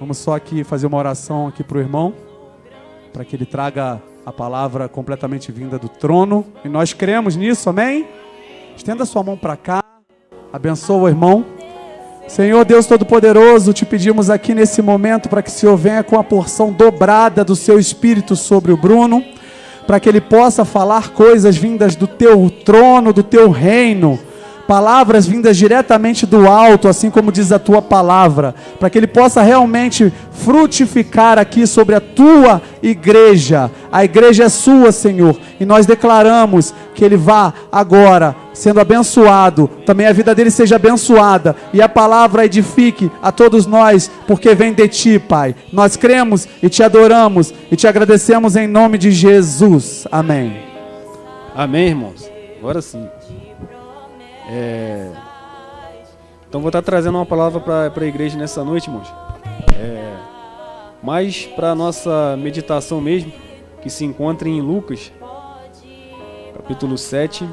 Vamos só aqui fazer uma oração aqui para o irmão, para que ele traga a palavra completamente vinda do trono. E nós cremos nisso, amém? Estenda sua mão para cá, abençoa o irmão. Senhor Deus Todo-Poderoso, te pedimos aqui nesse momento para que o Senhor venha com a porção dobrada do seu Espírito sobre o Bruno, para que ele possa falar coisas vindas do teu trono, do teu reino, palavras vindas diretamente do alto, assim como diz a tua palavra, para que ele possa realmente frutificar aqui sobre a tua igreja. A igreja é sua, Senhor, e nós declaramos que ele vá agora sendo abençoado, também a vida dele seja abençoada, e a palavra edifique a todos nós, porque vem de ti, Pai. Nós cremos e te adoramos e te agradecemos em nome de Jesus. Amém. Amém, irmãos. Agora sim. Então vou estar trazendo uma palavra para a igreja nessa noite, irmãos. Mais para a nossa meditação mesmo, que se encontra em Lucas, capítulo 7.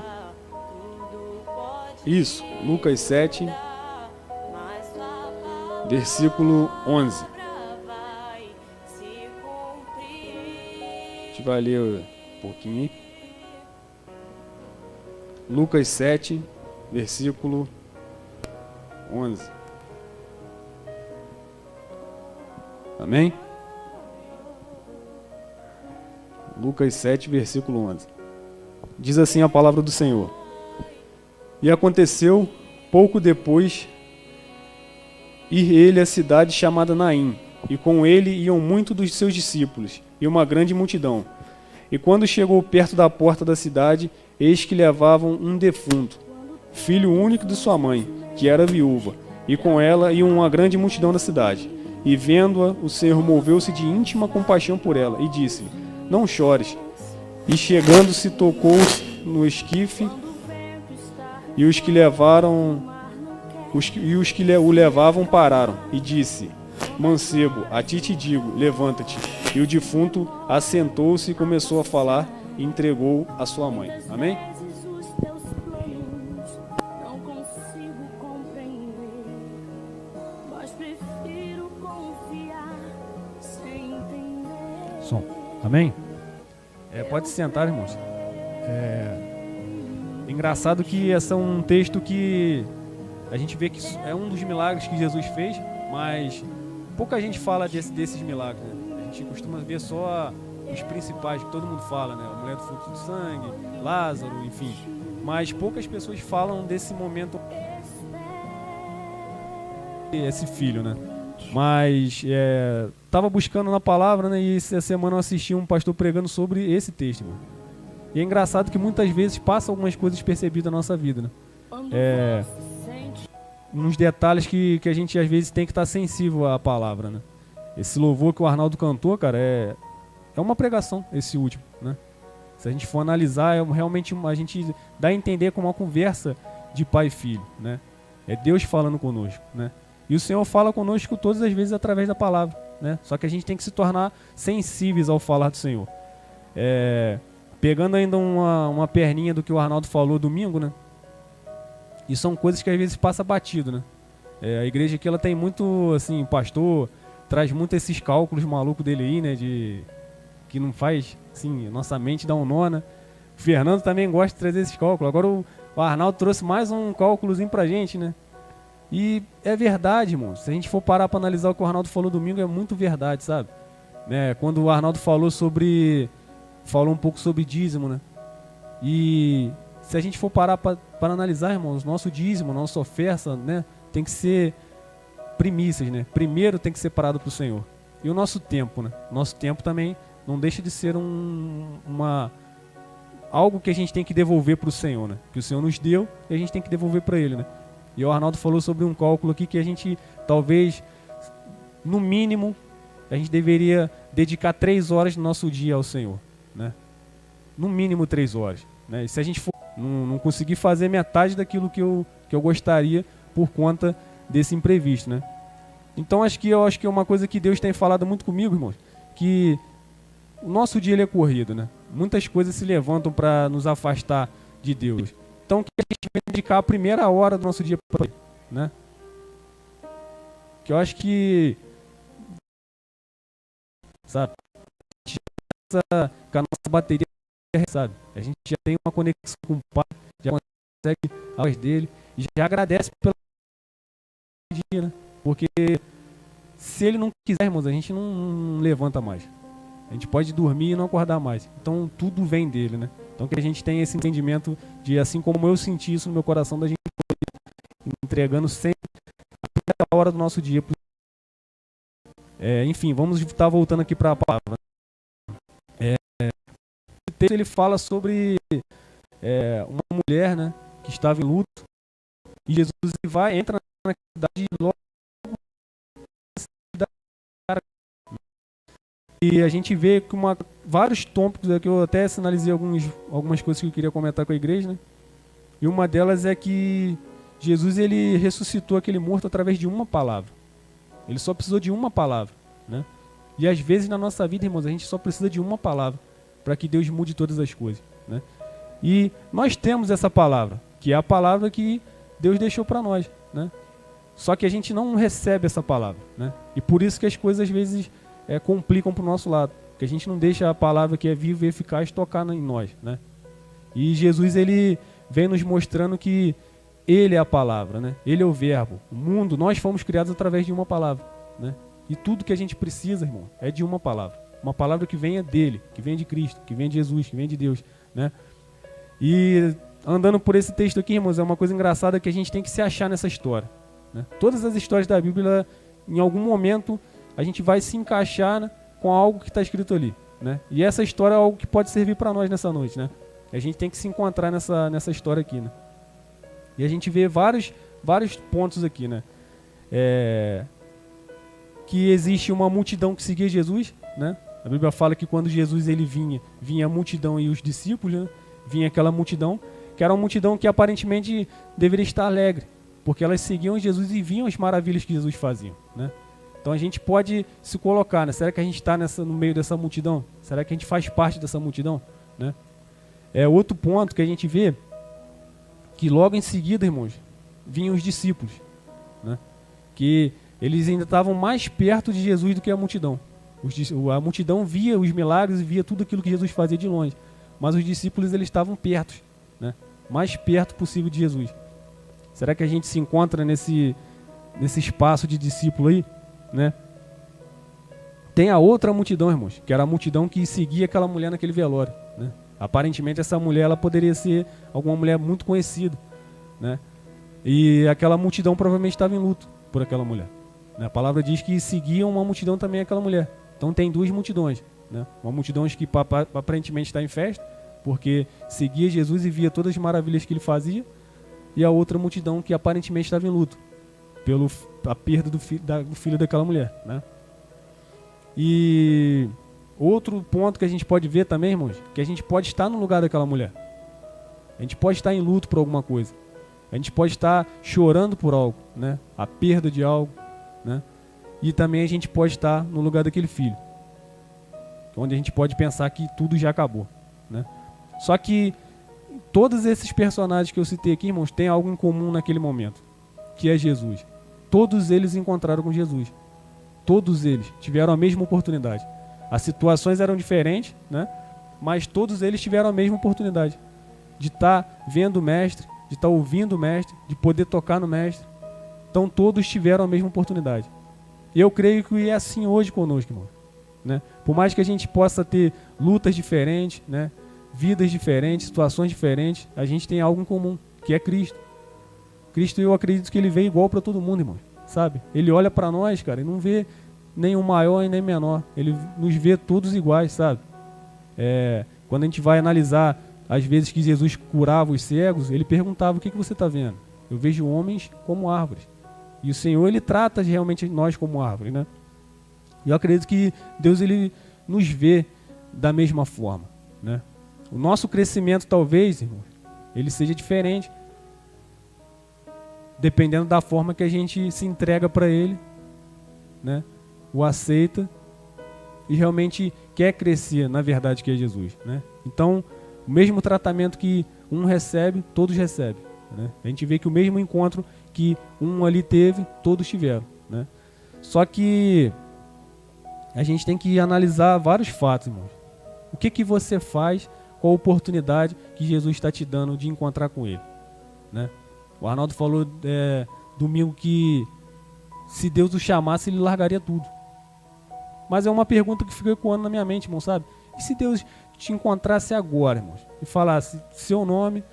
Isso, Lucas 7, versículo 11. A gente vai ler um pouquinho aí. Lucas 7, versículo 11. Amém? Lucas 7, versículo 11. Diz assim a palavra do Senhor. E aconteceu, pouco depois, ir ele à cidade chamada Naim, e com ele iam muitos dos seus discípulos, e uma grande multidão. E quando chegou perto da porta da cidade, eis que levavam um defunto, filho único de sua mãe, que era viúva, e com ela ia uma grande multidão da cidade. E vendo-a, o Senhor moveu-se de íntima compaixão por ela, e disse-lhe, não chores. E chegando-se, tocou no esquife, e os que o levavam pararam, e disse, mancebo, a ti te digo, levanta-te. E o defunto assentou-se e começou a falar, e entregou a sua mãe. Amém? Som. Amém? Pode se sentar, irmãos. Engraçado que esse é um texto que a gente vê que é um dos milagres que Jesus fez, mas pouca gente fala desses milagres, né? A gente costuma ver só os principais, que todo mundo fala, né? A mulher do fluxo de sangue, Lázaro, enfim. Mas poucas pessoas falam desse momento, esse filho, né? Mas estava buscando na palavra, né? E essa semana eu assisti um pastor pregando sobre esse texto, mano. E é engraçado que muitas vezes passa algumas coisas despercebidas na nossa vida, né? Uns detalhes que a gente às vezes tem que estar sensível à palavra, né? Esse louvor que o Arnaldo cantou, cara, é uma pregação, esse último, né? Se a gente for analisar, realmente a gente dá a entender como uma conversa de pai e filho, né? É Deus falando conosco, né? E o Senhor fala conosco todas as vezes através da palavra, né? Só que a gente tem que se tornar sensíveis ao falar do Senhor. Pegando ainda uma perninha do que o Arnaldo falou domingo, né? E são coisas que às vezes passa batido, né? A igreja aqui ela tem muito, assim, pastor traz muito esses cálculos malucos dele aí, né? Que não faz, assim, nossa mente dá um nó, né? O Fernando também gosta de trazer esses cálculos. Agora o Arnaldo trouxe mais um cálculozinho pra gente, né? E é verdade, irmão. Se a gente for parar para analisar o que o Arnaldo falou domingo, é muito verdade, sabe? Quando o Arnaldo falou um pouco sobre dízimo, né? E se a gente for parar para analisar, irmãos, nosso dízimo, nossa oferta, né? Tem que ser primícias, né? Primeiro tem que ser parado para o Senhor. E o nosso tempo, né? Nosso tempo também não deixa de ser algo que a gente tem que devolver para o Senhor, né? Que o Senhor nos deu e a gente tem que devolver para Ele, né? E o Arnaldo falou sobre um cálculo aqui que a gente, talvez, no mínimo, a gente deveria dedicar 3 horas do nosso dia ao Senhor, né? No mínimo 3 horas, né? E se a gente for não conseguir fazer metade daquilo que eu gostaria por conta desse imprevisto, né? Então eu acho que é uma coisa que Deus tem falado muito comigo, irmãos, que o nosso dia ele é corrido, né? Muitas coisas se levantam para nos afastar de Deus. Então que a gente vai dedicar a primeira hora do nosso dia para Ele, né? Que eu acho que sabe? A gente já começa com a nossa bateria, sabe? A gente já tem uma conexão com o Pai, já consegue a voz dele e já agradece pela dia, né? Porque se ele não quiser, irmãos, a gente não levanta mais. A gente pode dormir e não acordar mais. Então tudo vem dele, né? Então que a gente tenha esse entendimento de, assim como eu senti isso no meu coração, da gente entregando sempre a hora do nosso dia. Enfim, vamos estar voltando aqui para a palavra. O texto ele fala sobre uma mulher, né, que estava em luto, e Jesus entra na cidade logo. E a gente vê que vários tópicos aqui, eu até sinalizei algumas coisas que eu queria comentar com a igreja, né? E uma delas é que Jesus ele ressuscitou aquele morto através de uma palavra. Ele só precisou de uma palavra, né? E às vezes na nossa vida, irmãos, a gente só precisa de uma palavra para que Deus mude todas as coisas, né? E nós temos essa palavra, que é a palavra que Deus deixou para nós, né? Só que a gente não recebe essa palavra, né? E por isso que as coisas às vezes complicam para o nosso lado, porque a gente não deixa a palavra que é viva e eficaz tocar em nós, né? E Jesus ele vem nos mostrando que ele é a palavra, né? Ele é o verbo. O mundo, nós fomos criados através de uma palavra, né? E tudo que a gente precisa, irmão, é de uma palavra que venha dele, que venha de Cristo, que venha de Jesus, que venha de Deus, né? E andando por esse texto aqui, irmãos, é uma coisa engraçada que a gente tem que se achar nessa história, né? Todas as histórias da Bíblia, em algum momento, a gente vai se encaixar, né, com algo que está escrito ali, né? E essa história é algo que pode servir para nós nessa noite, né? A gente tem que se encontrar nessa história aqui, né? E a gente vê vários pontos aqui, né? Que existe uma multidão que seguia Jesus, né? A Bíblia fala que quando Jesus ele vinha a multidão e os discípulos, né? Vinha aquela multidão, que era uma multidão que aparentemente deveria estar alegre, porque elas seguiam Jesus e viam as maravilhas que Jesus fazia, né? Então a gente pode se colocar, né? Será que a gente está no meio dessa multidão? Será que a gente faz parte dessa multidão, né? Outro ponto que a gente vê, que logo em seguida, irmãos, vinham os discípulos, né? Que eles ainda estavam mais perto de Jesus do que a multidão. A multidão via os milagres e via tudo aquilo que Jesus fazia de longe, mas os discípulos eles estavam perto, né? Mais perto possível de Jesus. Será que a gente se encontra nesse espaço de discípulo aí, né? Tem a outra multidão, irmãos, que era a multidão que seguia aquela mulher naquele velório, né? Aparentemente essa mulher ela poderia ser alguma mulher muito conhecida, né? E aquela multidão provavelmente estava em luto por aquela mulher, né? A palavra diz que seguia uma multidão também aquela mulher. Então tem duas multidões, né? Uma multidão que aparentemente está em festa, porque seguia Jesus e via todas as maravilhas que ele fazia, e a outra multidão que aparentemente estava em luto pela perda do filho daquela mulher, né? E outro ponto que a gente pode ver também, irmãos, que a gente pode estar no lugar daquela mulher. A gente pode estar em luto por alguma coisa. A gente pode estar chorando por algo, né? A perda de algo, né? E também a gente pode estar no lugar daquele filho, onde a gente pode pensar que tudo já acabou, né? Só que todos esses personagens que eu citei aqui, irmãos, têm algo em comum naquele momento, que é Jesus. Todos eles encontraram com Jesus. Todos eles tiveram a mesma oportunidade. As situações eram diferentes, né? Mas todos eles tiveram a mesma oportunidade de estar vendo o Mestre, de estar ouvindo o Mestre, de poder tocar no Mestre. Então todos tiveram a mesma oportunidade. E eu creio que é assim hoje conosco, irmão, né? Por mais que a gente possa ter lutas diferentes, né? Vidas diferentes, situações diferentes, a gente tem algo em comum, que é Cristo. Cristo, eu acredito que ele veio igual para todo mundo, irmão, sabe? Ele olha para nós, cara, e não vê nem o maior e nem o menor. Ele nos vê todos iguais, sabe? Quando a gente vai analisar, às vezes que Jesus curava os cegos, ele perguntava: o que você está vendo? Eu vejo homens como árvores. E o Senhor, ele trata realmente nós como árvores, né? E eu acredito que Deus, ele nos vê da mesma forma, né? O nosso crescimento, talvez, irmão, ele seja diferente, dependendo da forma que a gente se entrega para ele, né? O aceita e realmente quer crescer na verdade que é Jesus, né? Então, o mesmo tratamento que um recebe, todos recebem, né? A gente vê que o mesmo encontro que um ali teve, todos tiveram, né? Só que a gente tem que analisar vários fatos, irmãos. O que você faz com a oportunidade que Jesus está te dando de encontrar com Ele, né? O Arnaldo falou domingo que se Deus o chamasse, Ele largaria tudo. Mas é uma pergunta que fica ecoando na minha mente, irmão, sabe? E se Deus te encontrasse agora, irmãos, e falasse seu nome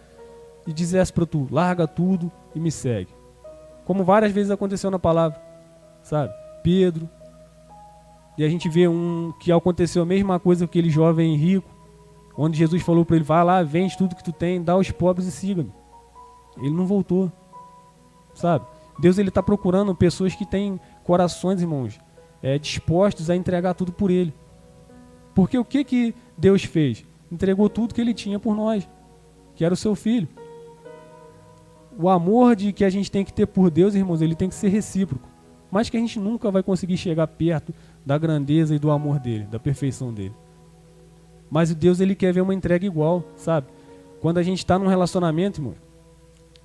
e dissesse para tu, larga tudo e me segue? Como várias vezes aconteceu na palavra, sabe? Pedro. E a gente vê que aconteceu a mesma coisa com aquele jovem rico, onde Jesus falou para ele, vai lá, vende tudo que tu tem, dá aos pobres e siga-me. Ele não voltou, sabe? Deus, ele está procurando pessoas que têm corações, irmãos, dispostos a entregar tudo por Ele. Porque o que Deus fez? Entregou tudo que Ele tinha por nós, que era o seu Filho. O amor que a gente tem que ter por Deus, irmãos, ele tem que ser recíproco. Mas que a gente nunca vai conseguir chegar perto da grandeza e do amor dele, da perfeição dele. Mas o Deus, ele quer ver uma entrega igual, sabe? Quando a gente está num relacionamento, irmão,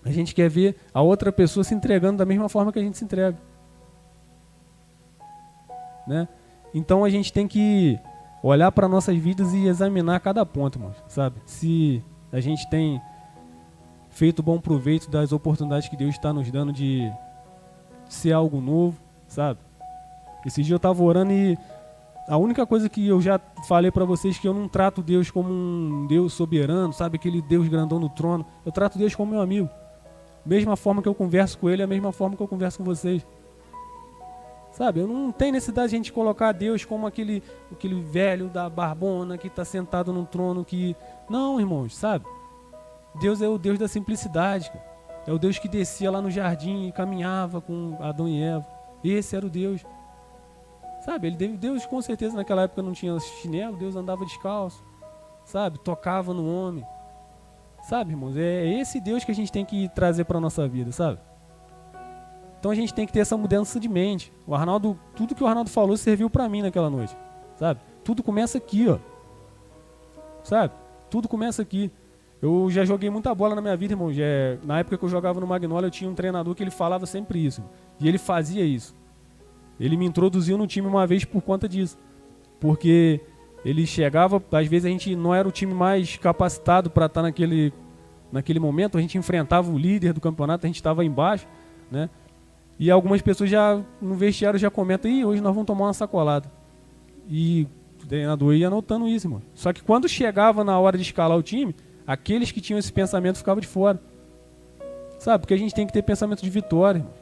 a gente quer ver a outra pessoa se entregando da mesma forma que a gente se entrega, né? Então a gente tem que olhar para nossas vidas e examinar cada ponto, irmão, sabe? Se a gente tem feito bom proveito das oportunidades que Deus está nos dando de ser algo novo, sabe? Esse dia eu estava orando e a única coisa que eu já falei para vocês, que eu não trato Deus como um Deus soberano, sabe? Aquele Deus grandão no trono. Eu trato Deus como meu amigo. Mesma forma que eu converso com Ele, é a mesma forma que eu converso com vocês. Sabe? Eu não tenho necessidade de a gente colocar Deus como aquele velho da barbona que está sentado num trono que... Não, irmãos, sabe? Deus é o Deus da simplicidade, cara. É o Deus que descia lá no jardim e caminhava com Adão e Eva. Esse era o Deus. Sabe? Deus com certeza naquela época não tinha chinelo, Deus andava descalço. Sabe? Tocava no homem. Sabe, irmãos? É esse Deus que a gente tem que trazer para a nossa vida, sabe? Então a gente tem que ter essa mudança de mente. Tudo que o Arnaldo falou serviu para mim naquela noite, sabe? Tudo começa aqui, ó. Sabe? Tudo começa aqui. Eu já joguei muita bola na minha vida, irmão. Na época que eu jogava no Magnólia, eu tinha um treinador que ele falava sempre isso. E ele fazia isso. Ele me introduziu no time uma vez por conta disso. Porque ele chegava, às vezes a gente não era o time mais capacitado para estar naquele momento. A gente enfrentava o líder do campeonato, a gente estava embaixo, né? E algumas pessoas já no vestiário já comentam, hoje nós vamos tomar uma sacolada. E o treinador ia anotando isso, irmão. Só que quando chegava na hora de escalar o time, aqueles que tinham esse pensamento ficavam de fora. Sabe? Porque a gente tem que ter pensamento de vitória, irmão.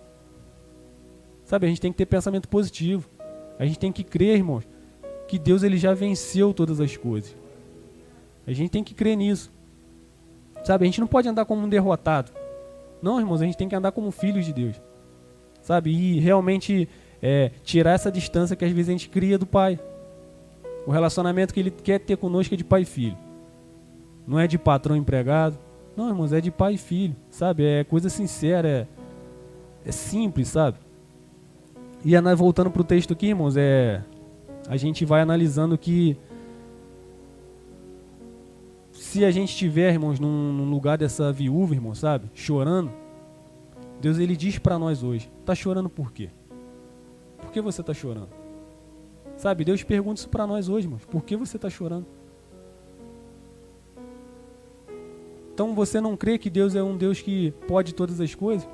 Sabe? A gente tem que ter pensamento positivo. A gente tem que crer, irmãos, que Deus, ele já venceu todas as coisas. A gente tem que crer nisso. Sabe? A gente não pode andar como um derrotado. Não, irmãos, a gente tem que andar como filhos de Deus. Sabe? E realmente tirar essa distância que às vezes a gente cria do Pai. O relacionamento que Ele quer ter conosco é de pai e filho. Não é de patrão e empregado. Não, irmãos, é de pai e filho. Sabe? É coisa sincera, é simples, sabe? E voltando para o texto aqui, irmãos, a gente vai analisando que se a gente estiver, irmãos, num lugar dessa viúva, irmão, sabe? Chorando, Deus, ele diz para nós hoje, tá chorando por quê? Por que você tá chorando? Sabe, Deus pergunta isso para nós hoje, irmãos, por que você tá chorando? Então você não crê que Deus é um Deus que pode todas as coisas?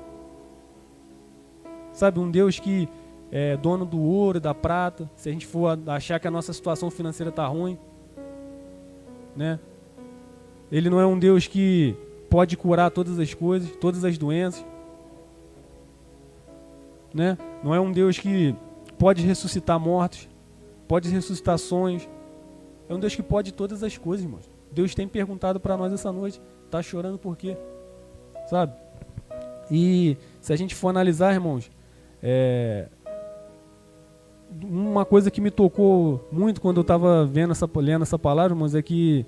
Sabe, um Deus que é dono do ouro e da prata, se a gente for achar que a nossa situação financeira tá ruim, né? Ele não é um Deus que pode curar todas as coisas, todas as doenças, né? Não é um Deus que pode ressuscitar mortos, pode ressuscitar sonhos. É um Deus que pode todas as coisas, irmãos. Deus tem perguntado para nós essa noite, tá chorando por quê? Sabe? E se a gente for analisar, irmãos, uma coisa que me tocou muito quando eu estava lendo essa palavra, irmãos, é que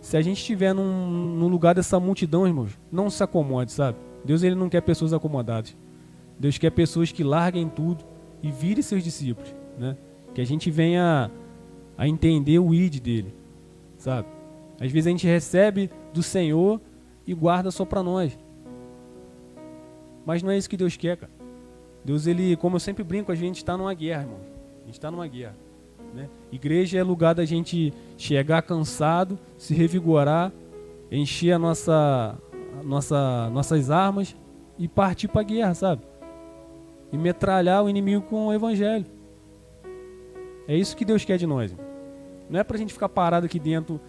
se a gente estiver num lugar dessa multidão, irmãos, não se acomode, sabe? Deus, ele não quer pessoas acomodadas. Deus quer pessoas que larguem tudo e virem seus discípulos, né? Que a gente venha a entender o id dele, sabe? Às vezes a gente recebe do Senhor e guarda só para nós. Mas não é isso que Deus quer, cara. Deus, ele, como eu sempre brinco, a gente está numa guerra, irmão. A gente está numa guerra. né? Igreja é lugar da gente chegar cansado, se revigorar, encher nossas armas e partir para a guerra, sabe? E metralhar o inimigo com o evangelho. É isso que Deus quer de nós. Não é pra gente ficar parado aqui dentro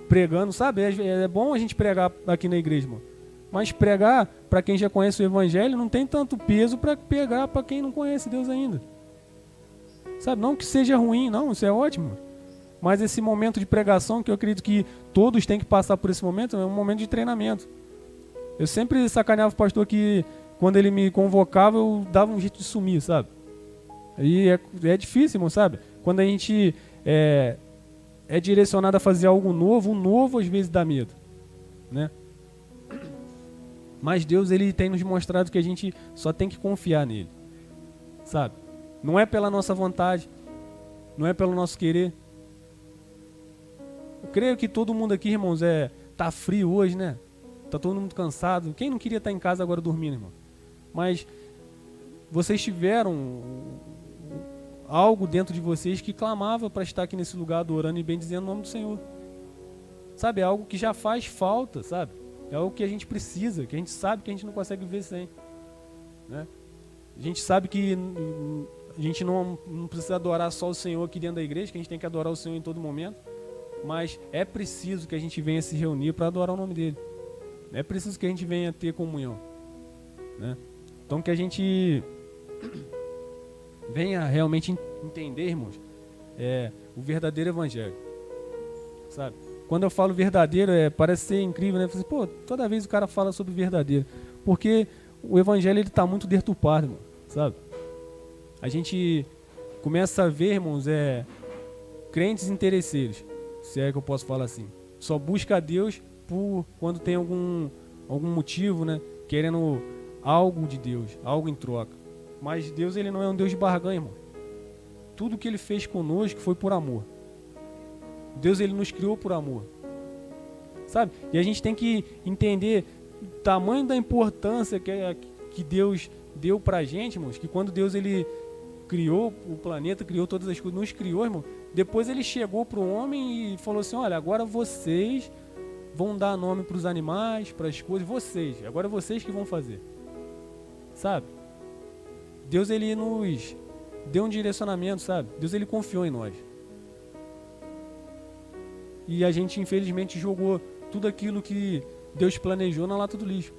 pregando, sabe? É bom a gente pregar aqui na igreja, mano. Mas pregar para quem já conhece o evangelho não tem tanto peso para pegar para quem não conhece Deus ainda. Sabe? Não que seja ruim, não, isso é ótimo. Mas esse momento de pregação, que eu acredito que todos têm que passar por esse momento, é um momento de treinamento. Eu sempre sacaneava o pastor que quando ele me convocava, eu dava um jeito de sumir, sabe? E é difícil, irmão, sabe? Quando a gente é direcionado a fazer algo novo, o novo às vezes dá medo, né? Mas Deus, ele tem nos mostrado que a gente só tem que confiar nele, sabe? Não é pela nossa vontade, não é pelo nosso querer. Eu creio que todo mundo aqui, irmãos, tá frio hoje, né? Tá todo mundo cansado. Quem não queria estar em casa agora dormindo, irmão? Mas vocês tiveram algo dentro de vocês que clamava para estar aqui nesse lugar adorando e bendizendo o nome do Senhor. Sabe, é algo que já faz falta, sabe? É algo que a gente precisa, que a gente sabe que a gente não consegue viver sem, né? A gente sabe que a gente não precisa adorar só o Senhor aqui dentro da igreja, que a gente tem que adorar o Senhor em todo momento, mas é preciso que a gente venha se reunir para adorar o nome dele. É preciso que a gente venha ter comunhão, né? Então que a gente venha realmente entender, irmãos, o verdadeiro evangelho, sabe? Quando eu falo verdadeiro, parece ser incrível, né? Assim, pô, toda vez o cara fala sobre verdadeiro, porque o evangelho ele está muito deturpado, irmão, sabe? A gente começa a ver, irmãos, crentes interesseiros, se é que eu posso falar assim. Só busca a Deus quando tem algum motivo, né? Querendo algo de Deus, algo em troca. Mas Deus, ele não é um Deus de barganha, irmão. Tudo que ele fez conosco foi por amor. Deus, ele nos criou por amor, sabe? E a gente tem que entender o tamanho da importância que Deus deu pra gente, irmãos, que quando Deus, ele criou o planeta, criou todas as coisas, nos criou, irmão, depois ele chegou pro homem e falou assim, olha, agora vocês vão dar nome pros animais, pras coisas, agora é vocês que vão fazer, sabe? Deus, ele nos deu um direcionamento, sabe? Deus, ele confiou em nós. E a gente, infelizmente, jogou tudo aquilo que Deus planejou na lata do lixo.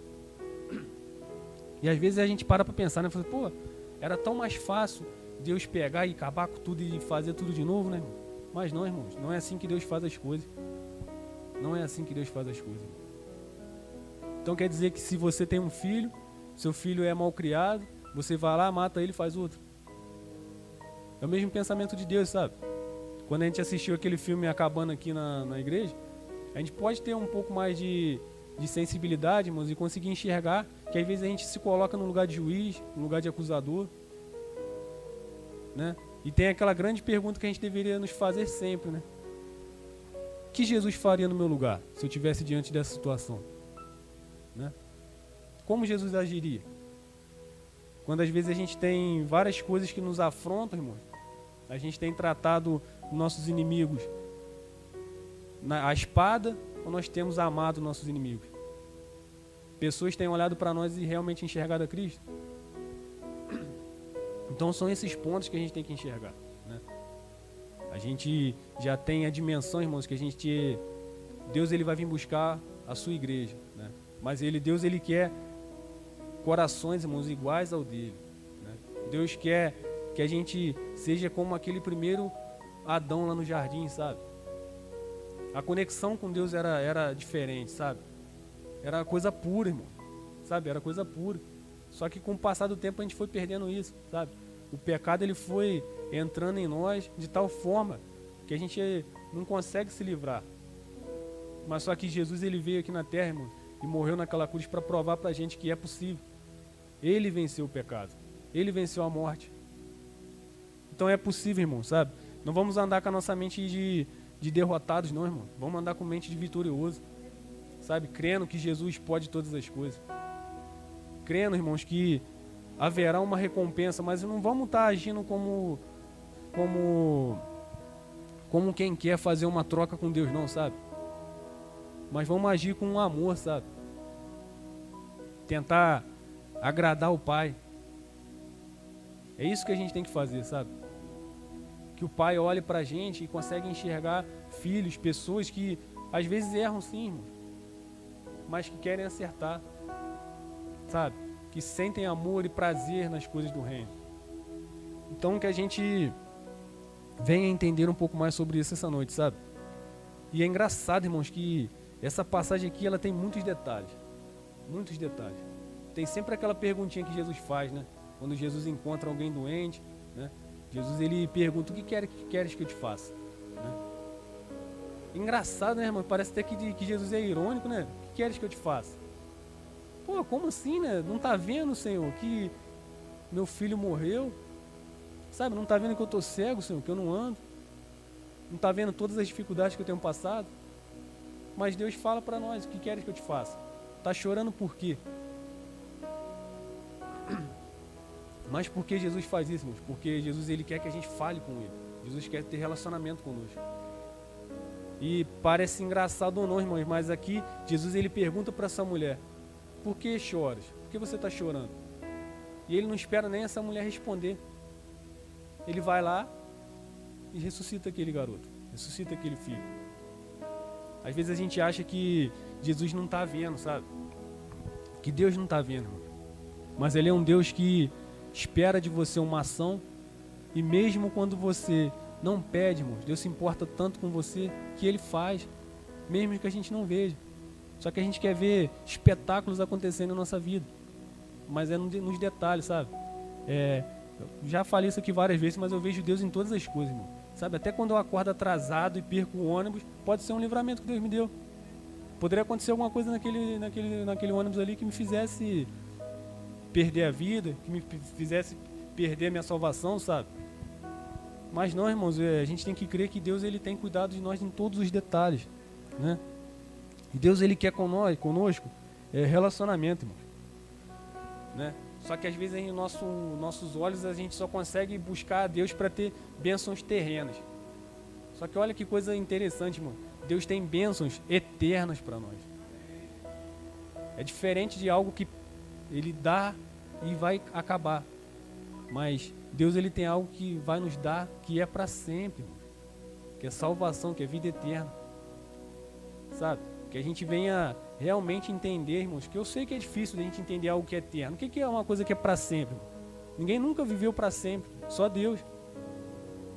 E às vezes a gente para pensar, né? Fala, pô, era tão mais fácil Deus pegar e acabar com tudo e fazer tudo de novo, né, irmão? Mas não, irmãos, não é assim que Deus faz as coisas. Não é assim que Deus faz as coisas. Então quer dizer que se você tem um filho, seu filho é mal criado, você vai lá, mata ele e faz outro. É o mesmo pensamento de Deus, sabe? Quando a gente assistiu aquele filme Acabando aqui na igreja, a gente pode ter um pouco mais de sensibilidade, irmãos, e conseguir enxergar que às vezes a gente se coloca no lugar de juiz, no lugar de acusador, né? E tem aquela grande pergunta que a gente deveria nos fazer sempre, né? O que Jesus faria no meu lugar se eu estivesse diante dessa situação, né? Como Jesus agiria? Quando às vezes a gente tem várias coisas que nos afrontam, irmãos, a gente tem tratado nossos inimigos a espada, ou nós temos amado nossos inimigos? Pessoas têm olhado para nós e realmente enxergado a Cristo? Então são esses pontos que a gente tem que enxergar, né? A gente já tem a dimensão, irmãos, que Deus, ele vai vir buscar a sua igreja, né? Mas Deus, ele quer corações, irmãos, iguais ao dele, né? Deus quer que a gente seja como aquele primeiro Adão lá no jardim, sabe? A conexão com Deus era diferente, sabe? Era coisa pura, irmão, sabe? Era coisa pura. Só que com o passar do tempo a gente foi perdendo isso, sabe? O pecado, ele foi entrando em nós de tal forma que a gente não consegue se livrar. Mas só que Jesus, ele veio aqui na terra, irmão, e morreu naquela cruz para provar pra gente que é possível. Ele venceu o pecado. Ele venceu a morte. Então é possível, irmão, sabe? Não vamos andar com a nossa mente de derrotados, não, irmão. Vamos andar com mente de vitorioso, sabe? Crendo que Jesus pode todas as coisas. Crendo, irmãos, que haverá uma recompensa, mas não vamos estar agindo como como quem quer fazer uma troca com Deus, não, sabe? Mas vamos agir com amor, sabe? Tentar agradar o Pai. É isso que a gente tem que fazer, sabe? Que o Pai olhe pra gente e consegue enxergar filhos, pessoas que às vezes erram sim, irmão, mas que querem acertar, sabe? Que sentem amor e prazer nas coisas do reino. Então que a gente venha entender um pouco mais sobre isso essa noite, sabe? E é engraçado, irmãos, que essa passagem aqui, ela tem muitos detalhes. Muitos detalhes. Tem sempre aquela perguntinha que Jesus faz, né? Quando Jesus encontra alguém doente, né? Jesus, ele pergunta, o que queres que eu te faça? Né? Engraçado, né, irmão? Parece até que Jesus é irônico, né? O que queres que eu te faça? Pô, como assim, né? Não tá vendo, Senhor, que meu filho morreu? Sabe, não tá vendo que eu tô cego, Senhor, que eu não ando? Não tá vendo todas as dificuldades que eu tenho passado? Mas Deus fala para nós, o que queres que eu te faça? Tá chorando por quê? Mas por que Jesus faz isso, irmãos? Porque Jesus, ele quer que a gente fale com ele. Jesus quer ter relacionamento conosco. E parece engraçado ou não, irmãos, mas aqui Jesus, ele pergunta para essa mulher, por que choras? Por que você está chorando? E ele não espera nem essa mulher responder. Ele vai lá e ressuscita aquele garoto, ressuscita aquele filho. Às vezes a gente acha que Jesus não está vendo, sabe? Que Deus não está vendo, irmão. Mas ele é um Deus que espera de você uma ação, e mesmo quando você não pede, irmão, Deus se importa tanto com você que ele faz, mesmo que a gente não veja. Só que a gente quer ver espetáculos acontecendo na nossa vida, mas é nos detalhes, sabe? Eu já falei isso aqui várias vezes, mas eu vejo Deus em todas as coisas, irmão. Sabe, até quando eu acordo atrasado e perco o ônibus, pode ser um livramento que Deus me deu. Poderia acontecer alguma coisa naquele ônibus ali que me fizesse perder a vida, que me fizesse perder a minha salvação, sabe? Mas não, irmãos, a gente tem que crer que Deus, ele tem cuidado de nós em todos os detalhes, né? E Deus, ele quer conosco relacionamento, irmão, né? Só que às vezes em nossos olhos a gente só consegue buscar a Deus para ter bênçãos terrenas. Só que olha que coisa interessante, irmão. Deus tem bênçãos eternas para nós. É diferente de algo que ele dá e vai acabar. Mas Deus, ele tem algo que vai nos dar que é para sempre, irmão. Que é salvação, que é vida eterna. Sabe? Que a gente venha realmente entender, irmãos, que eu sei que é difícil a gente entender algo que é eterno. O que é uma coisa que é para sempre? Irmão? Ninguém nunca viveu para sempre, só Deus.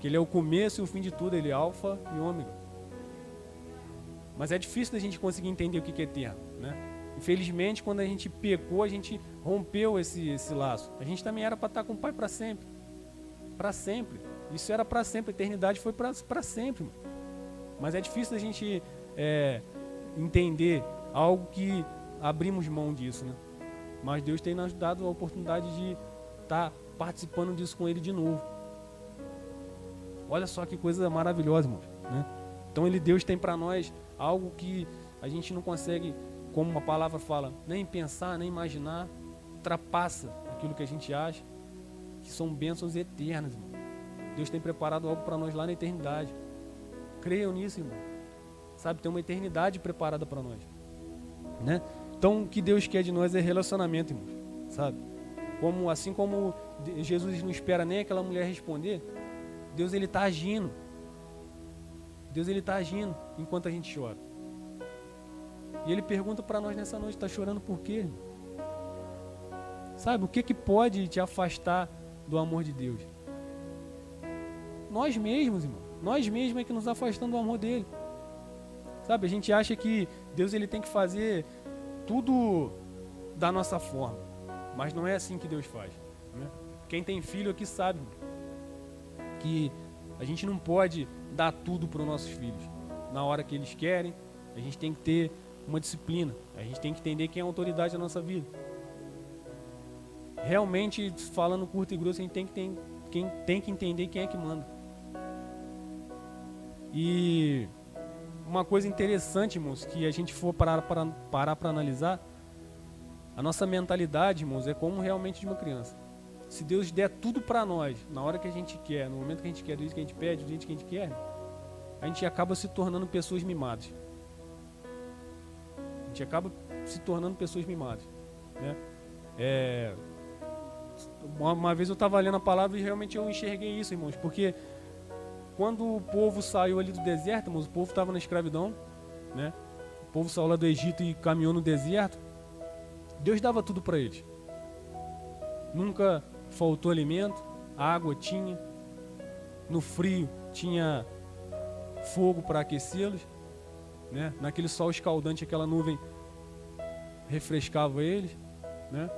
Que ele é o começo e o fim de tudo, ele é alfa e ômega. Mas é difícil da gente conseguir entender o que é eterno, né? Infelizmente, quando a gente pecou, a gente rompeu esse laço. A gente também era para estar com o Pai para sempre. Para sempre. Isso era para sempre, a eternidade foi para sempre. Irmão. Mas é difícil da gente entender algo que abrimos mão disso, né? Mas Deus tem nos dado a oportunidade de estar participando disso com Ele de novo. Olha só que coisa maravilhosa, irmãos, né? Então Deus tem para nós algo que a gente não consegue, como a palavra fala, nem pensar, nem imaginar, ultrapassa aquilo que a gente acha, que são bênçãos eternas, irmão. Deus tem preparado algo para nós lá na eternidade. Creiam nisso, irmão. Sabe, tem uma eternidade preparada para nós, né? Então o que Deus quer de nós é relacionamento, irmão, sabe? Assim como Jesus não espera nem aquela mulher responder, Deus, ele está agindo. Deus, ele está agindo enquanto a gente chora. E ele pergunta para nós nessa noite, está chorando por quê, irmão? Sabe, o que pode te afastar do amor de Deus? Nós mesmos, irmão. Nós mesmos é que nos afastamos do amor dele. Sabe, a gente acha que Deus, ele tem que fazer tudo da nossa forma. Mas não é assim que Deus faz, né? Quem tem filho aqui sabe que a gente não pode dar tudo para os nossos filhos na hora que eles querem. A gente tem que ter uma disciplina. A gente tem que entender quem é a autoridade da nossa vida. Realmente, falando curto e grosso, a gente tem que entender quem é que manda. E uma coisa interessante, irmãos, que a gente for parar para analisar, a nossa mentalidade, irmãos, é como realmente de uma criança. Se Deus der tudo para nós, na hora que a gente quer, no momento que a gente quer, do jeito que a gente pede, do jeito que a gente quer, a gente acaba se tornando pessoas mimadas. A gente acaba se tornando pessoas mimadas, né? Uma vez eu estava lendo a palavra e realmente eu enxerguei isso, irmãos, porque quando o povo saiu ali do deserto, irmãos, o povo estava na escravidão, né? O povo saiu lá do Egito e caminhou no deserto. Deus dava tudo para eles. Nunca faltou alimento, água tinha, no frio tinha fogo para aquecê-los, né? Naquele sol escaldante, aquela nuvem refrescava eles, né?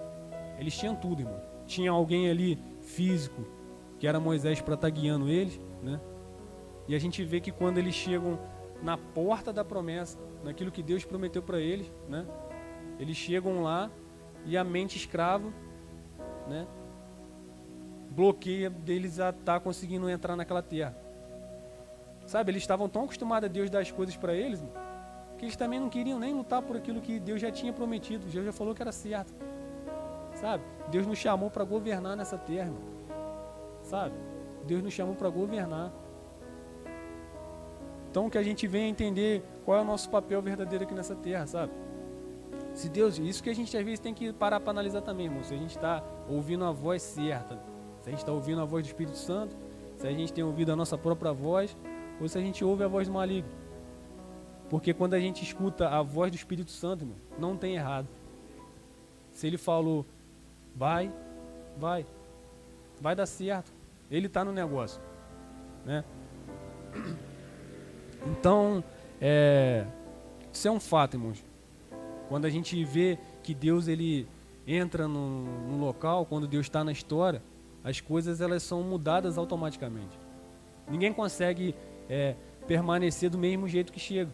Eles tinham tudo, irmão. Tinha alguém ali físico, que era Moisés, para estar guiando eles, né? E a gente vê que quando eles chegam na porta da promessa, naquilo que Deus prometeu para eles, né? Eles chegam lá e a mente escrava, né, bloqueia deles a estar conseguindo entrar naquela terra. Sabe, eles estavam tão acostumados a Deus dar as coisas para eles, irmão, que eles também não queriam nem lutar por aquilo que Deus já tinha prometido. Deus já falou que era certo. Sabe? Deus nos chamou para governar nessa terra, irmão. Sabe? Deus nos chamou para governar. Então que a gente venha entender qual é o nosso papel verdadeiro aqui nessa terra, sabe? Se Deus, isso que a gente às vezes tem que parar para analisar também, irmão. Se a gente está ouvindo a voz certa, se a gente está ouvindo a voz do Espírito Santo, se a gente tem ouvido a nossa própria voz, ou se a gente ouve a voz do maligno. Porque quando a gente escuta a voz do Espírito Santo, irmão, não tem errado. Se ele falou, vai dar certo. Ele está no negócio, né? Então, isso é um fato, irmãos. Quando a gente vê que Deus ele entra no local, quando Deus está na história, as coisas elas são mudadas automaticamente. Ninguém consegue permanecer do mesmo jeito que chega.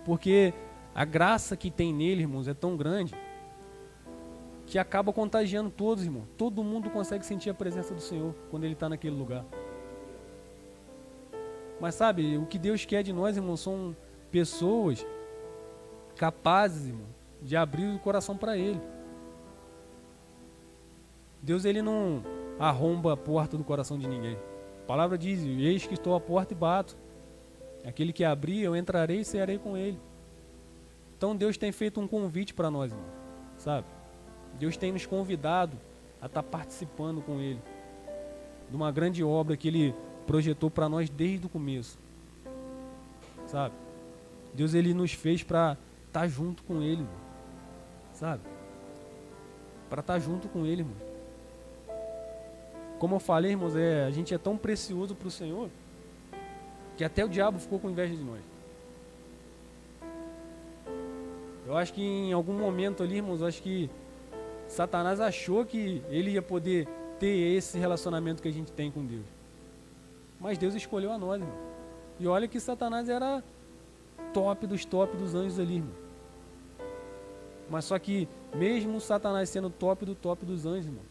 Porque a graça que tem nele, irmãos, é tão grande que acaba contagiando todos, irmão. Todo mundo consegue sentir a presença do Senhor quando ele está naquele lugar. Mas sabe, o que Deus quer de nós, irmão, são pessoas capazes, irmão, de abrir o coração para Ele. Deus, ele não arromba a porta do coração de ninguém. A palavra diz, eis que estou à porta e bato. Aquele que abrir, eu entrarei e cearei com ele. Então Deus tem feito um convite para nós, irmão, sabe? Deus tem nos convidado a estar participando com Ele de uma grande obra que Ele projetou para nós desde o começo, sabe? Deus ele nos fez para estar junto com Ele, irmão, sabe? Para estar junto com Ele, irmão. Como eu falei, irmãos, a gente é tão precioso para o Senhor que até o diabo ficou com inveja de nós. Eu acho que em algum momento ali, irmãos, eu acho que Satanás achou que ele ia poder ter esse relacionamento que a gente tem com Deus. Mas Deus escolheu a nós, irmão. E olha que Satanás era top dos anjos ali, irmão. Mas só que mesmo Satanás sendo top dos anjos, irmão,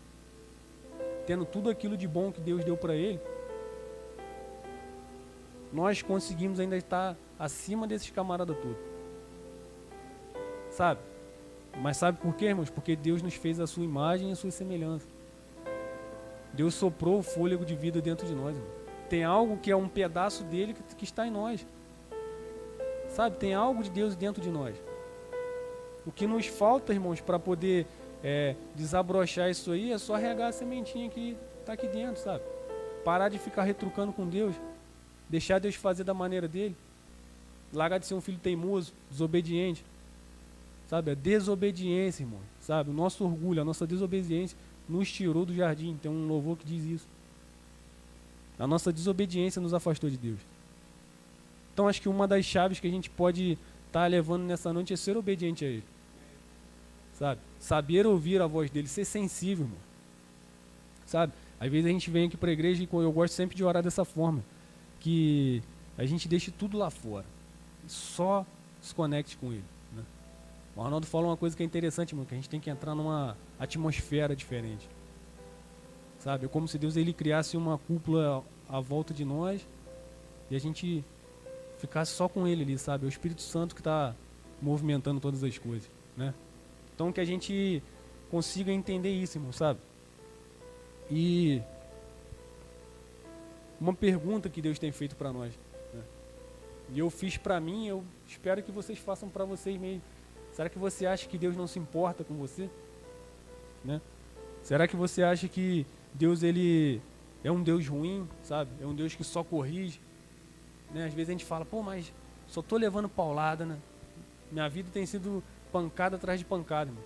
tendo tudo aquilo de bom que Deus deu para ele, nós conseguimos ainda estar acima desses camaradas todos. Sabe? Mas sabe por quê, irmãos? Porque Deus nos fez a sua imagem e a sua semelhança. Deus soprou o fôlego de vida dentro de nós, irmão. Tem algo que é um pedaço dele que está em nós. Sabe? Tem algo de Deus dentro de nós. O que nos falta, irmãos, para poder desabrochar isso aí é só regar a sementinha que está aqui dentro, sabe? Parar de ficar retrucando com Deus. Deixar Deus fazer da maneira dele. Largar de ser um filho teimoso, desobediente. Sabe? A desobediência, irmão. Sabe? O nosso orgulho, a nossa desobediência nos tirou do jardim. Tem um louvor que diz isso. A nossa desobediência nos afastou de Deus. Então acho que uma das chaves que a gente pode estar levando nessa noite é ser obediente a Ele. Sabe? Saber ouvir a voz dele, ser sensível, irmão. Sabe? Às vezes a gente vem aqui para a igreja e eu gosto sempre de orar dessa forma. Que a gente deixe tudo lá fora. Só se conecte com Ele. Né? O Arnaldo falou uma coisa que é interessante, irmão, que a gente tem que entrar numa atmosfera diferente. Sabe? É como se Deus ele criasse uma cúpula à volta de nós e a gente ficasse só com Ele ali, sabe? É o Espírito Santo que está movimentando todas as coisas, né? Então que a gente consiga entender isso, irmão, sabe? E uma pergunta que Deus tem feito para nós. E eu fiz para mim, eu espero que vocês façam para vocês mesmos. Será que você acha que Deus não se importa com você? Né? Será que você acha que Deus ele é um Deus ruim, sabe? É um Deus que só corrige? Né? Às vezes a gente fala, pô, mas só tô levando paulada, né? Minha vida tem sido pancada atrás de pancada, irmão.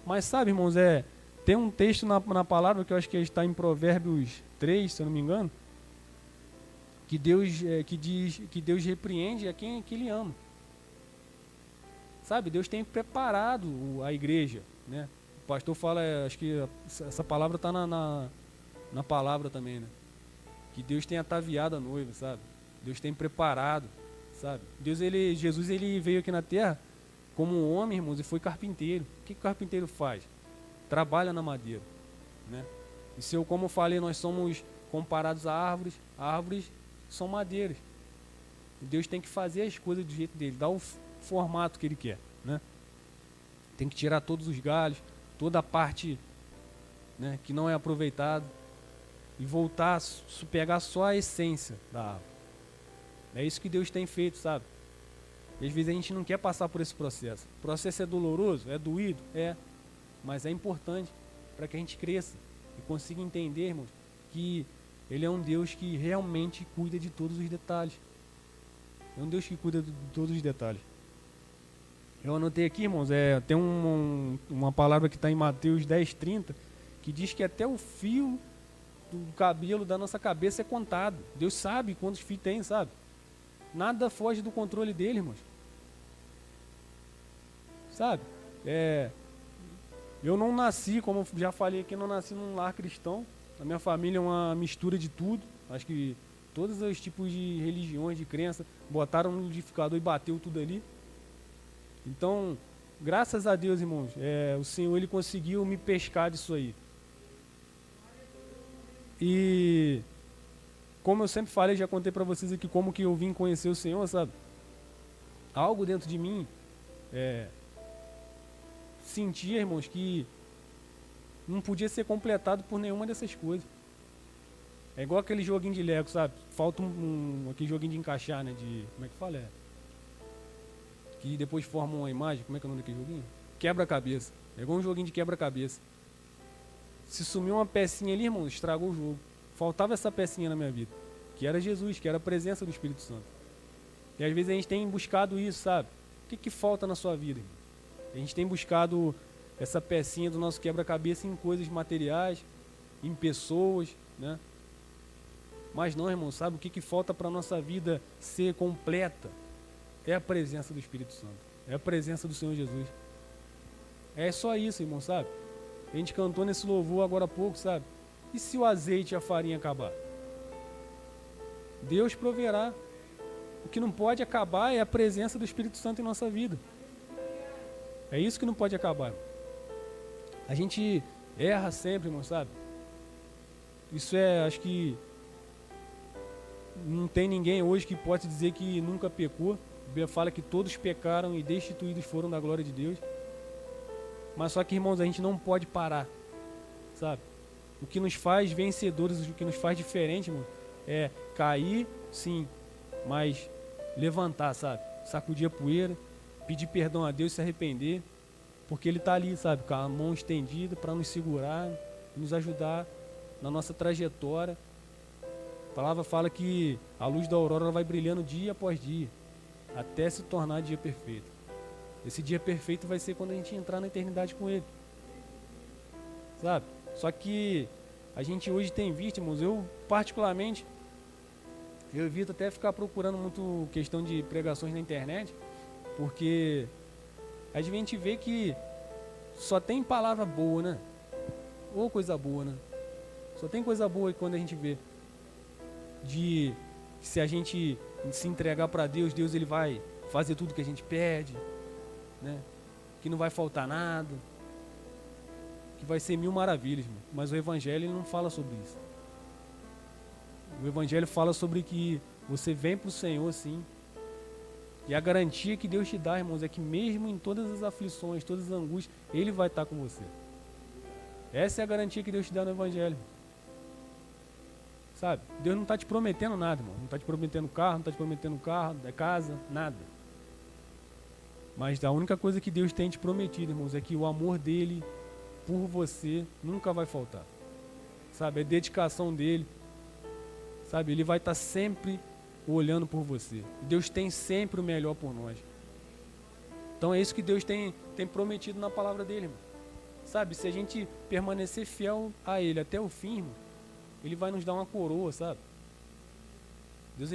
Mas sabe, irmãos, tem um texto na palavra que eu acho que está em Provérbios 3, se eu não me engano, que Deus diz que Deus repreende a quem que Ele ama. Sabe, Deus tem preparado a igreja, né? O pastor fala, acho que essa palavra está na palavra também, né? Que Deus tem ataviado a noiva, sabe? Deus tem preparado, sabe? Jesus ele veio aqui na terra como um homem, irmãos, e foi carpinteiro. O que o carpinteiro faz? Trabalha na madeira, né? E como eu falei, nós somos comparados a árvores são madeiras. E Deus tem que fazer as coisas do jeito dele, dar o formato que ele quer, né? Tem que tirar todos os galhos, toda a parte, né, que não é aproveitada e voltar a pegar só a essência da árvore. É isso que Deus tem feito, sabe? E às vezes a gente não quer passar por esse processo. O processo é doloroso, é doído, mas é importante para que a gente cresça e consiga entender, irmãos, que Ele é um Deus que realmente cuida de todos os detalhes. É um Deus que cuida de todos os detalhes. Eu anotei aqui, irmãos, tem uma palavra que está em Mateus 10:30, que diz que até o fio do cabelo da nossa cabeça é contado. Deus sabe quantos fios tem, sabe? Nada foge do controle dele, irmãos. Sabe? Eu não nasci, como eu já falei aqui, não nasci num lar cristão. A minha família é uma mistura de tudo. Acho que todos os tipos de religiões, de crença, botaram no liquidificador e bateu tudo ali. Então, graças a Deus, irmãos, o Senhor ele conseguiu me pescar disso aí. E como eu sempre falei, já contei para vocês aqui como que eu vim conhecer o Senhor, sabe? Algo dentro de mim sentia, irmãos, que não podia ser completado por nenhuma dessas coisas. É igual aquele joguinho de Lego, sabe? Falta aquele joguinho de encaixar, né? Como é que fala? Que depois forma uma imagem. Como é que é o nome daquele joguinho? Quebra-cabeça. É igual um joguinho de quebra-cabeça. Se sumiu uma pecinha ali, irmão, estragou o jogo. Faltava essa pecinha na minha vida, que era Jesus, que era a presença do Espírito Santo. E às vezes a gente tem buscado isso, sabe? O que falta na sua vida, irmão? A gente tem buscado essa pecinha do nosso quebra-cabeça em coisas materiais, em pessoas, né? Mas não, irmão, sabe o que falta para a nossa vida ser completa? É a presença do Espírito Santo. É a presença do Senhor Jesus. É só isso, irmão, sabe? A gente cantou nesse louvor agora há pouco, sabe? E se o azeite e a farinha acabar? Deus proverá. O que não pode acabar é a presença do Espírito Santo em nossa vida. É isso que não pode acabar. A gente erra sempre, irmão, sabe? Isso acho que não tem ninguém hoje que pode dizer que nunca pecou. A Bíblia fala que todos pecaram e destituídos foram da glória de Deus. Mas só que, irmãos, a gente não pode parar, sabe? O que nos faz vencedores, o que nos faz diferente, irmão, é cair, sim, mas levantar, sabe? Sacudir a poeira, pedir perdão a Deus e se arrepender, porque Ele está ali, sabe? Com a mão estendida para nos segurar, nos ajudar na nossa trajetória. A palavra fala que a luz da aurora ela vai brilhando dia após dia, até se tornar dia perfeito. Esse dia perfeito vai ser quando a gente entrar na eternidade com Ele, sabe? Só que a gente hoje tem visto, irmãos, eu particularmente, eu evito até ficar procurando muito questão de pregações na internet, porque a gente vê que só tem palavra boa, né? Ou coisa boa, né? Só tem coisa boa quando a gente vê. De se a gente se entregar para Deus, Deus ele vai fazer tudo que a gente pede, né? Que não vai faltar nada, que vai ser mil maravilhas, irmão. Mas o Evangelho ele não fala sobre isso. O Evangelho fala sobre que você vem para o Senhor, sim. E a garantia que Deus te dá, irmãos, é que mesmo em todas as aflições, todas as angústias, Ele vai estar com você. Essa é a garantia que Deus te dá no Evangelho. sabe? Deus não está te prometendo nada, irmão. Não está te prometendo carro, não está te prometendo casa, nada. Mas a única coisa que Deus tem te prometido, irmãos, é que o amor dele por você nunca vai faltar. Sabe? É dedicação dele. Sabe? Ele vai estar sempre olhando por você. Deus tem sempre o melhor por nós. Então é isso que Deus tem prometido na palavra dele, irmão. Sabe? Se a gente permanecer fiel a ele até o fim, irmão, ele vai nos dar uma coroa, sabe? Deus,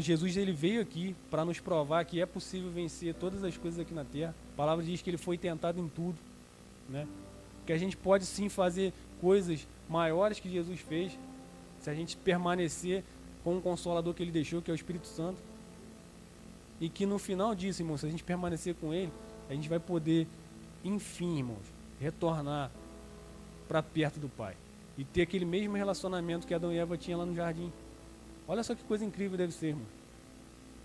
Jesus ele veio aqui para nos provar que é possível vencer todas as coisas aqui na terra. A palavra diz que ele foi tentado em tudo, né? Que a gente pode sim fazer coisas maiores que Jesus fez, se a gente permanecer com o Consolador que ele deixou, que é o Espírito Santo. E que no final disso, irmãos, se a gente permanecer com ele, a gente vai poder, enfim, irmãos, retornar para perto do Pai. E ter aquele mesmo relacionamento que Adão e Eva tinham lá no jardim. Olha só que coisa incrível deve ser, irmão.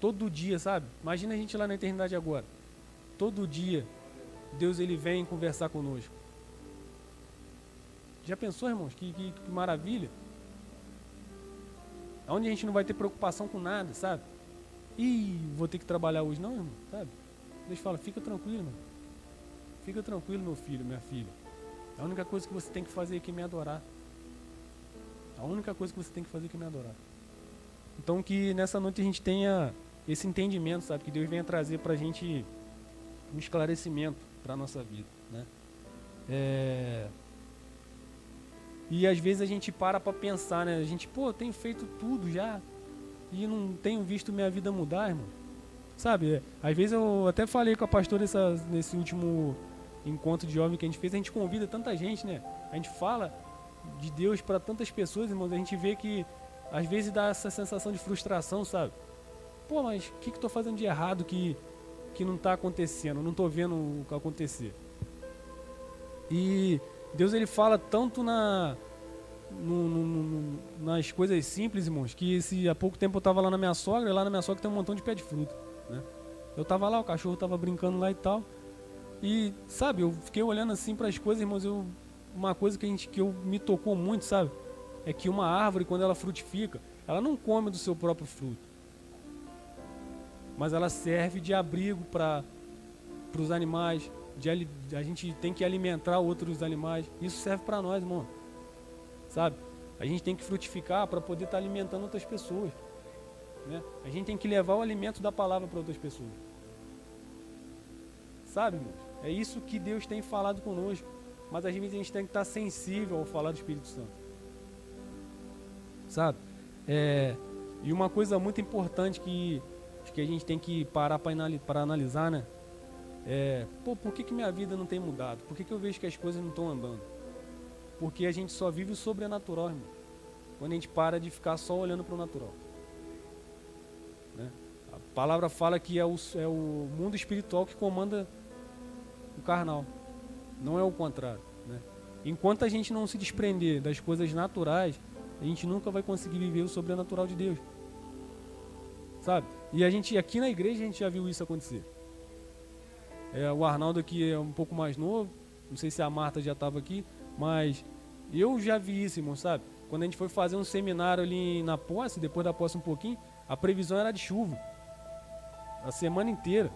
Todo dia, sabe? Imagina a gente lá na eternidade agora. Todo dia, Deus ele vem conversar conosco. Já pensou, irmãos? Que maravilha. Onde a gente não vai ter preocupação com nada, sabe? Ih, vou ter que trabalhar hoje. Não, irmão, sabe? Deus fala, fica tranquilo, irmão. Fica tranquilo, meu filho, minha filha. A única coisa que você tem que fazer aqui é me adorar. A única coisa que você tem que fazer aqui é me adorar. Então que nessa noite a gente tenha esse entendimento, sabe? Que Deus venha trazer pra gente um esclarecimento pra nossa vida, né? E às vezes a gente para pensar, né? A gente, eu tenho feito tudo já e não tenho visto minha vida mudar, irmão. Sabe? Às vezes eu até falei com a pastora nesse último encontro de jovem que a gente fez, a gente convida tanta gente, né? A gente fala de Deus para tantas pessoas, irmãos, a gente vê que às vezes dá essa sensação de frustração, sabe? Mas o que eu tô fazendo de errado que não tá acontecendo, não tô vendo o que acontecer? E Deus ele fala tanto nas coisas simples, irmãos, que há pouco tempo eu tava lá na minha sogra, e lá na minha sogra tem um montão de pé de fruta, né? Eu tava lá, o cachorro tava brincando lá e tal, e sabe, eu fiquei olhando assim para as coisas, irmãos, uma coisa que me tocou muito, sabe? É que uma árvore, quando ela frutifica, ela não come do seu próprio fruto, mas ela serve de abrigo para os animais. A gente tem que alimentar outros animais. Isso serve para nós, irmão. Sabe? A gente tem que frutificar para poder estar alimentando outras pessoas, né? A gente tem que levar o alimento da palavra para outras pessoas. Sabe, irmão? É isso que Deus tem falado conosco. Mas às vezes a gente tem que estar sensível ao falar do Espírito Santo. Sabe? E uma coisa muito importante que a gente tem que parar para analisar, né? Por que minha vida não tem mudado? Por que eu vejo que as coisas não estão andando? Porque a gente só vive o sobrenatural, irmão. Quando a gente para de ficar só olhando para o natural, né? A palavra fala que é o mundo espiritual que comanda o carnal, não é o contrário, né? Enquanto a gente não se desprender das coisas naturais, a gente nunca vai conseguir viver o sobrenatural de Deus, sabe? E a gente aqui na igreja a gente já viu isso acontecer. O Arnaldo aqui é um pouco mais novo, não sei se a Marta já estava aqui, mas eu já vi isso, irmão, sabe? Quando a gente foi fazer um seminário ali na posse, depois da posse um pouquinho, a previsão era de chuva a semana inteira.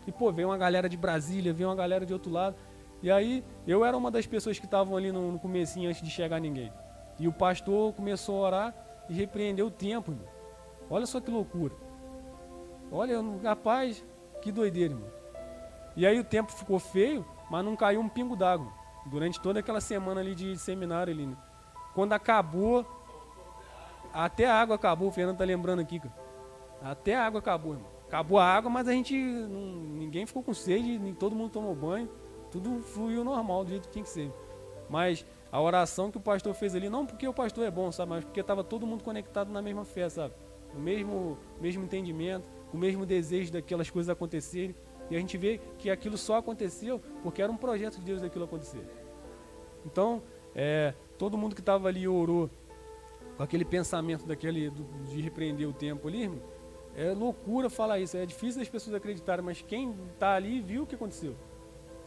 E veio uma galera de Brasília, veio uma galera de outro lado. E aí eu era uma das pessoas que estavam ali no comecinho antes de chegar ninguém. E o pastor começou a orar e repreendeu o tempo, irmão. Olha só que loucura. Olha, rapaz, que doideira, irmão. E aí o tempo ficou feio, mas não caiu um pingo d'água durante toda aquela semana ali de seminário ali, né? Quando acabou, até a água acabou, o Fernando tá lembrando aqui, cara. Até a água acabou, irmão. Acabou a água, mas ninguém ficou com sede, nem todo mundo tomou banho, tudo fluiu normal, do jeito que tinha que ser. Mas a oração que o pastor fez ali, não porque o pastor é bom, sabe, mas porque estava todo mundo conectado na mesma fé, sabe? O mesmo entendimento, o mesmo desejo daquelas coisas acontecerem. E a gente vê que aquilo só aconteceu porque era um projeto de Deus daquilo acontecer. Então, todo mundo que estava ali orou com aquele pensamento de repreender o tempo ali, irmão. É loucura falar isso, é difícil das pessoas acreditarem, mas quem está ali viu o que aconteceu.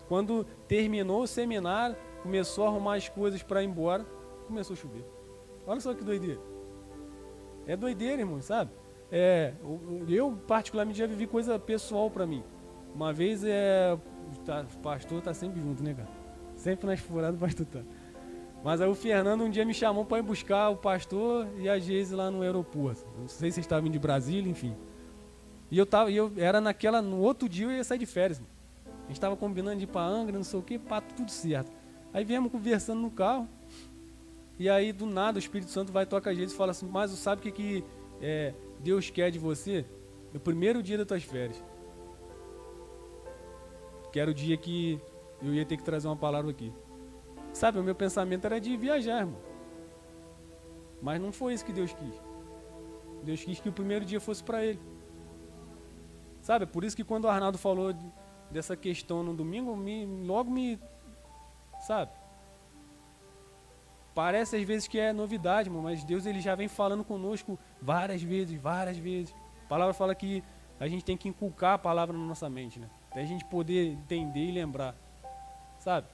Quando terminou o seminário, começou a arrumar as coisas para ir embora, começou a chover. Olha só que doideira. É doideira, irmão, sabe? Eu particularmente já vivi coisa pessoal pra mim. Uma vez o pastor tá sempre junto, né, cara? Sempre nas furadas o pastor tá. Mas aí o Fernando um dia me chamou pra ir buscar o pastor e a Geise lá no aeroporto. Não sei se vocês estavam vindo de Brasília, enfim. E eu era no outro dia eu ia sair de férias, mano. A gente tava combinando de ir pra Angra, não sei o que, pá, tudo certo. Aí viemos conversando no carro. E aí do nada o Espírito Santo vai tocar a Geise e fala assim: mas sabe o que Deus quer de você? No primeiro dia das tuas férias. Que era o dia que eu ia ter que trazer uma palavra aqui. Sabe, o meu pensamento era de viajar, irmão. Mas não foi isso que Deus quis. Deus quis que o primeiro dia fosse para ele. Sabe, por isso que quando o Arnaldo falou dessa questão no domingo, logo me... Sabe? Parece às vezes que é novidade, irmão, mas Deus ele já vem falando conosco várias vezes, várias vezes. A palavra fala que a gente tem que inculcar a palavra na nossa mente, né? Até a gente poder entender e lembrar. Sabe?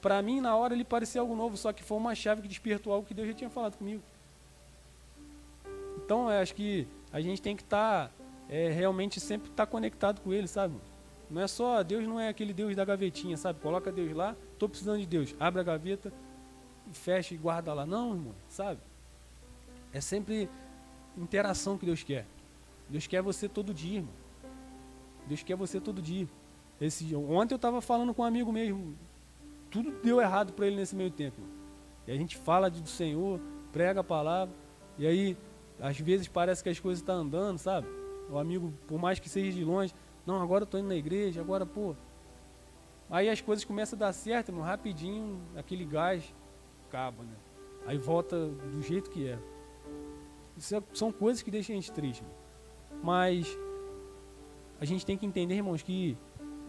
Para mim, na hora, ele parecia algo novo, só que foi uma chave que despertou algo que Deus já tinha falado comigo. Então, eu acho que a gente tem que estar, realmente sempre estar conectado com Ele, sabe? Não é só, Deus não é aquele Deus da gavetinha, sabe? Coloca Deus lá, estou precisando de Deus, abre a gaveta, fecha e guarda lá. Não, irmão, sabe? É sempre interação que Deus quer. Deus quer você todo dia, irmão. Deus quer você todo dia. Ontem eu estava falando com um amigo mesmo, tudo deu errado para ele nesse meio tempo. E a gente fala do Senhor, prega a palavra, e aí, às vezes parece que as coisas estão andando, sabe? O amigo, por mais que seja de longe, não, agora eu tô indo na igreja, agora, pô. Aí as coisas começam a dar certo, irmão, rapidinho, aquele gás acaba, né? Aí volta do jeito que é. São coisas que deixam a gente triste, irmão. Mas a gente tem que entender, irmãos, que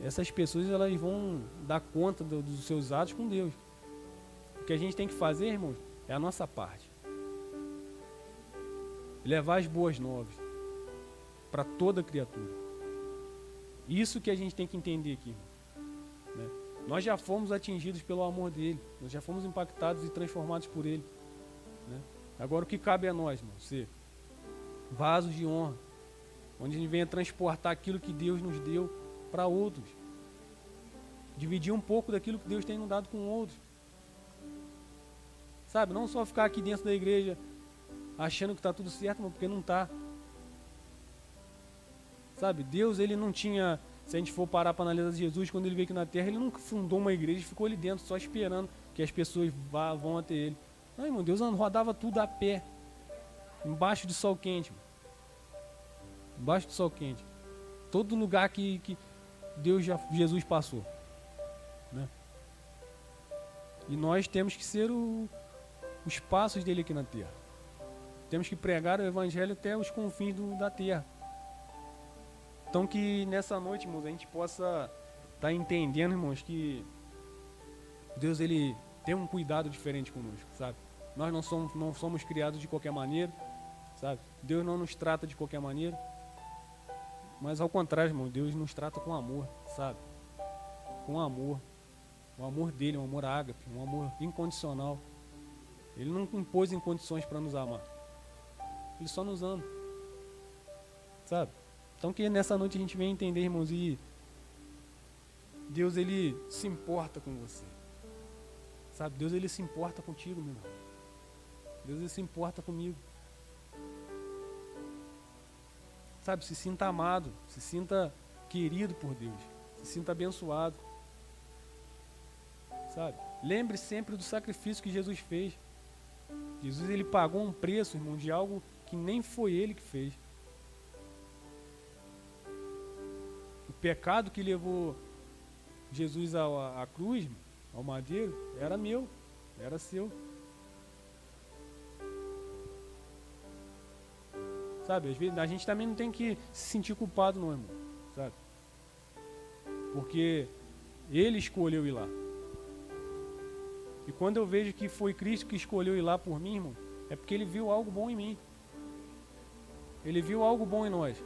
essas pessoas elas vão dar conta dos seus atos com Deus. O que a gente tem que fazer, irmãos, é a nossa parte. Levar as boas novas para toda criatura. Isso que a gente tem que entender aqui, irmão, né? Nós já fomos atingidos pelo amor dele. Nós já fomos impactados e transformados por ele, né? Agora o que cabe a nós, irmão? Ser vasos de honra, onde a gente venha transportar aquilo que Deus nos deu para outros. Dividir um pouco daquilo que Deus tem nos dado com outros. Sabe, não só ficar aqui dentro da igreja achando que está tudo certo, mas porque não está. Sabe, Deus ele não tinha, se a gente for parar para analisar Jesus, quando ele veio aqui na terra, ele nunca fundou uma igreja e ficou ali dentro só esperando que as pessoas vão até ele. Não, irmão, Deus rodava tudo a pé, embaixo do sol quente, irmão. Embaixo do sol quente. Todo lugar que Jesus passou, né? E nós temos que ser os passos dele aqui na terra. Temos que pregar o evangelho até os confins da terra. Então que nessa noite, irmãos, a gente possa estar entendendo, irmãos, que Deus ele tem um cuidado diferente conosco, sabe? Nós não somos criados de qualquer maneira, sabe? Deus não nos trata de qualquer maneira. Mas ao contrário, irmão, Deus nos trata com amor, sabe? Com amor. O amor dele, um amor ágape, um amor incondicional. Ele não impôs em condições para nos amar. Ele só nos ama, sabe? Então que nessa noite a gente venha entender, irmãos, e Deus ele se importa com você, sabe? Deus ele se importa contigo, meu irmão. Deus ele se importa comigo. Sabe, se sinta amado, se sinta querido por Deus, se sinta abençoado. Sabe? Lembre sempre do sacrifício que Jesus fez. Jesus ele pagou um preço, irmão, de algo que nem foi ele que fez. O pecado que levou Jesus à cruz, ao madeiro, era meu, era seu. Sabe, às vezes a gente também não tem que se sentir culpado não, irmão, sabe? Porque ele escolheu ir lá. E quando eu vejo que foi Cristo que escolheu ir lá por mim, irmão, é porque ele viu algo bom em mim. Ele viu algo bom em nós.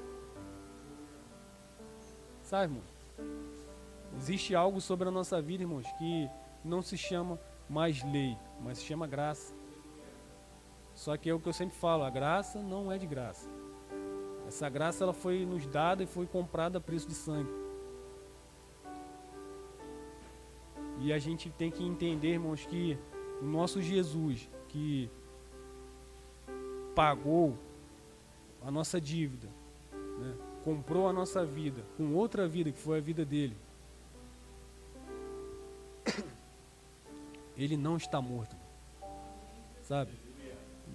Sabe, irmão? Existe algo sobre a nossa vida, irmãos, que não se chama mais lei, mas se chama graça. Só que é o que eu sempre falo, a graça não é de graça. Essa graça ela foi nos dada e foi comprada a preço de sangue. E a gente tem que entender, irmãos, que o nosso Jesus, que pagou a nossa dívida, né, comprou a nossa vida com outra vida, que foi a vida dele, ele não está morto, sabe?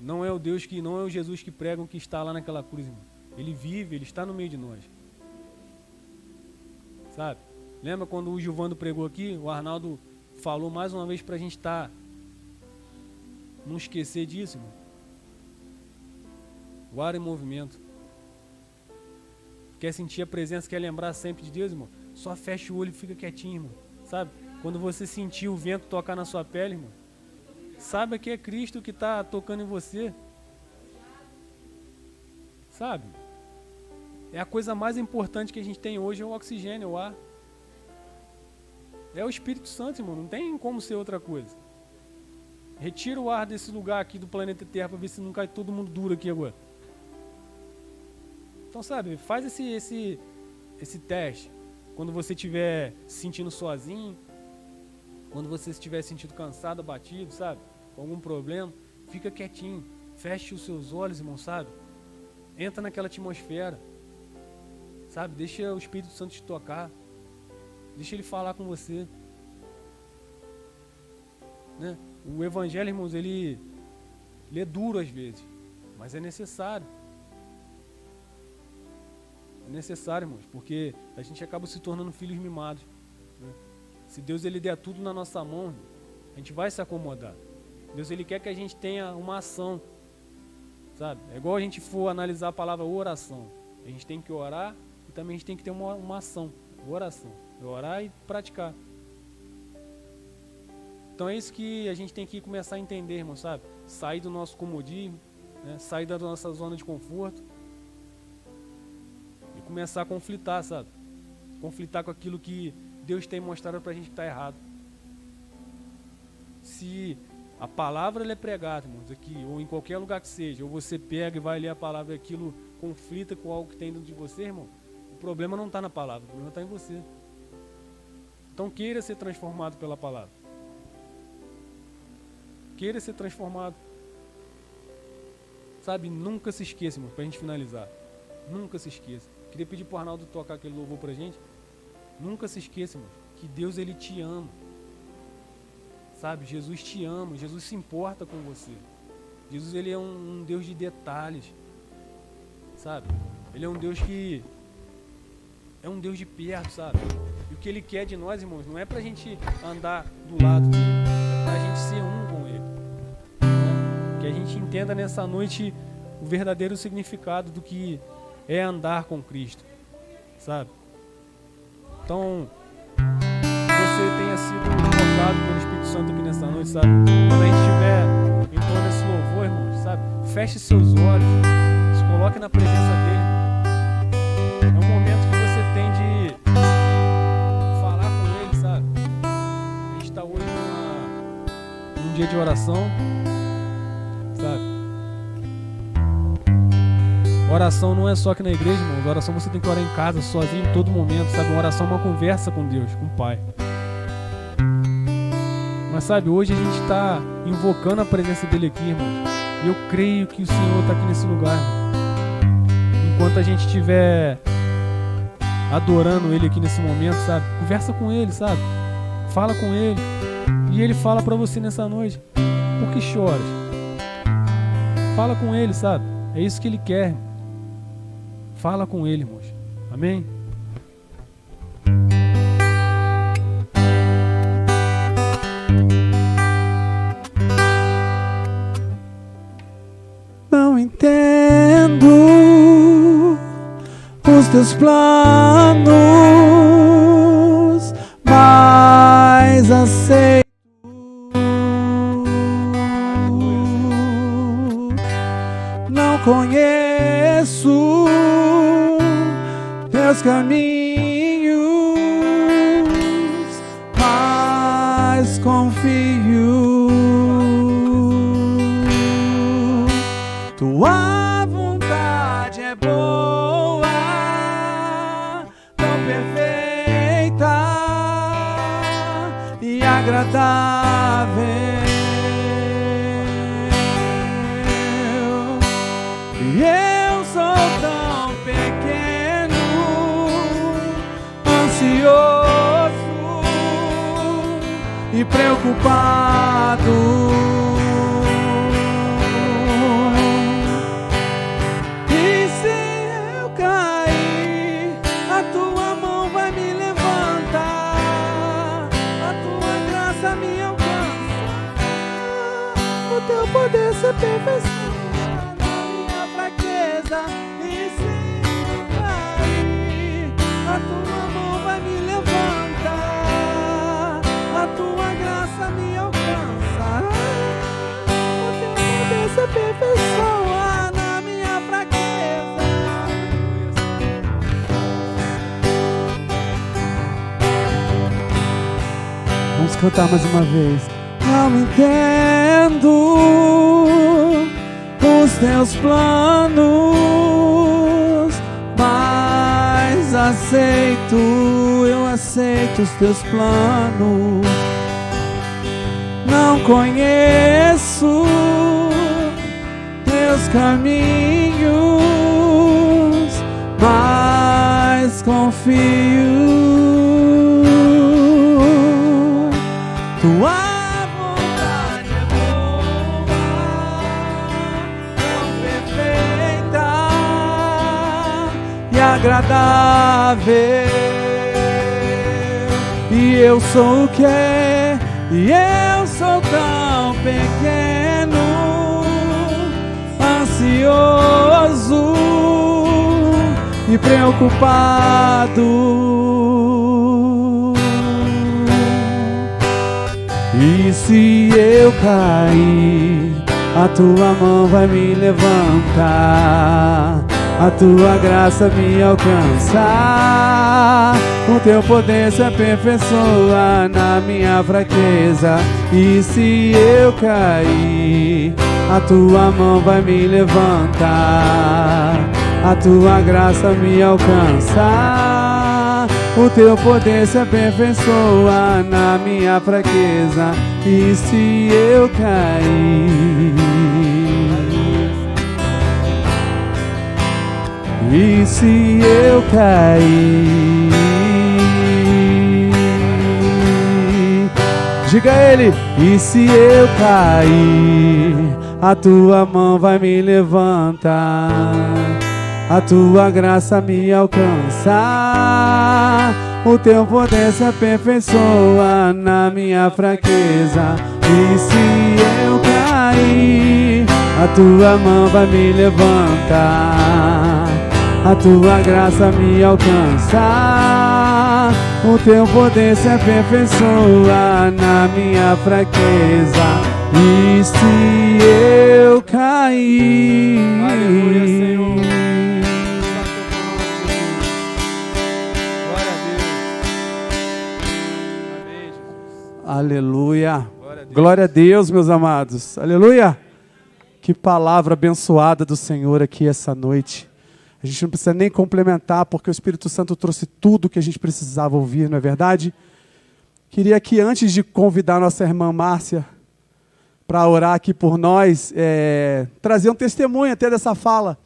Não é o Deus que, não é o Jesus que pregam que está lá naquela cruz, irmão. Ele vive, ele está no meio de nós, sabe? Lembra quando o Gilvando pregou aqui? O Arnaldo falou mais uma vez para a gente não esquecer disso, irmão. Guarda em movimento. Quer sentir a presença, quer lembrar sempre de Deus, irmão? Só fecha o olho e fica quietinho, irmão. Sabe? Quando você sentir o vento tocar na sua pele, irmão, saiba que é Cristo que está tocando em você. Sabe? É a coisa mais importante que a gente tem hoje, é o oxigênio, o ar. É o Espírito Santo, irmão. Não tem como ser outra coisa. Retira o ar desse lugar aqui do planeta Terra para ver se não cai todo mundo duro aqui agora. Então, sabe, faz esse teste. Quando você estiver se sentindo sozinho, quando você estiver se sentindo cansado, abatido, sabe, com algum problema, fica quietinho. Feche os seus olhos, irmão, sabe? Entra naquela atmosfera, sabe? Deixa o Espírito Santo te tocar. Deixa ele falar com você, né? O Evangelho, irmãos, ele é duro às vezes, mas é necessário. É necessário, irmãos, porque a gente acaba se tornando filhos mimados, né? Se Deus ele der tudo na nossa mão, a gente vai se acomodar. Deus ele quer que a gente tenha uma ação, sabe? É igual a gente for analisar a palavra oração. A gente tem que orar e também a gente tem que ter uma ação, oração. Orar e praticar. Então é isso que a gente tem que começar a entender, irmão, sabe? Sair do nosso comodismo, né? Sair da nossa zona de conforto e começar a conflitar, sabe? Conflitar com aquilo que Deus tem mostrado pra gente que está errado. Se a palavra ela é pregada, irmãos, aqui, ou em qualquer lugar que seja, ou você pega e vai ler a palavra e aquilo conflita com algo que tem dentro de você, irmão, o problema não está na palavra, o problema está em você. Então queira ser transformado pela palavra. Queira ser transformado. Sabe, nunca se esqueça, irmão, pra gente finalizar. Nunca se esqueça. Queria pedir pro Arnaldo tocar aquele louvor pra gente. Nunca se esqueça, irmão, que Deus ele te ama. Sabe, Jesus te ama, Jesus se importa com você. Jesus ele é um Deus de detalhes. Sabe? Ele é um Deus que é um Deus de perto, sabe? E o que ele quer de nós, irmãos, não é pra gente andar do lado dele, é pra gente ser um com ele, né? Que a gente entenda nessa noite o verdadeiro significado do que é andar com Cristo, sabe? Então, que você tenha sido tocado pelo Espírito Santo aqui nessa noite, sabe? Quando a gente estiver entoando esse louvor, irmãos, sabe? Feche seus olhos, se coloque na presença dele. É um momento que você tem de falar com ele, sabe? A gente está hoje num dia de oração, sabe? Oração não é só aqui na igreja, irmãos. Oração você tem que orar em casa, sozinho, em todo momento, sabe? Uma oração é uma conversa com Deus, com o Pai. Mas, sabe, hoje a gente está invocando a presença dele aqui, irmãos. E eu creio que o Senhor está aqui nesse lugar, irmão. Enquanto a gente estiver adorando ele aqui nesse momento, sabe? Conversa com ele, sabe? Fala com ele. E ele fala para você nessa noite. Por que choras? Fala com ele, sabe? É isso que ele quer, irmão. Fala com ele, irmãos. Amém? Não entendo os teus planos, mas aceito. Não conheço teus caminhos, mas confio. tua vontade é boa, tão perfeita e agradável. E eu sou tão pequeno, ansioso e preocupado. E se eu cair, a tua mão vai me levantar, a tua graça me alcança, o teu poder se aperfeiçoa na minha fraqueza. E se eu cair, a tua mão vai me levantar, a tua graça me alcança, o teu poder se aperfeiçoa na minha fraqueza. Vamos cantar mais uma vez. Não entendo os teus planos, mas eu aceito os teus planos. Não conheço teus caminhos, mas confio. Tua vontade é boa, tão perfeita e agradável. E eu sou o que é, e eu sou tão pequeno, ansioso e preocupado. E se eu cair, a tua mão vai me levantar, a tua graça me alcançar, o teu poder se aperfeiçoa na minha fraqueza. E se eu cair, a tua mão vai me levantar, a tua graça me alcançar, o teu poder se aperfeiçoa na minha fraqueza. E se eu cair, e se eu cair, diga a ele. E se eu cair, a tua mão vai me levantar, a tua graça me alcançar, o teu poder se aperfeiçoa na minha fraqueza. E se eu cair, a tua mão vai me levantar, a tua graça me alcançar, o teu poder se aperfeiçoa na minha fraqueza. E se eu cair, Aleluia, Senhor. Glória a Deus. Amém, Jesus. aleluia. Glória a Deus. Glória a Deus, meus amados. Aleluia. Que palavra abençoada do Senhor aqui essa noite. A gente não precisa nem complementar, porque o Espírito Santo trouxe tudo que a gente precisava ouvir, não é verdade? Queria que, antes de convidar nossa irmã Márcia para orar aqui por nós, trazer um testemunho até dessa fala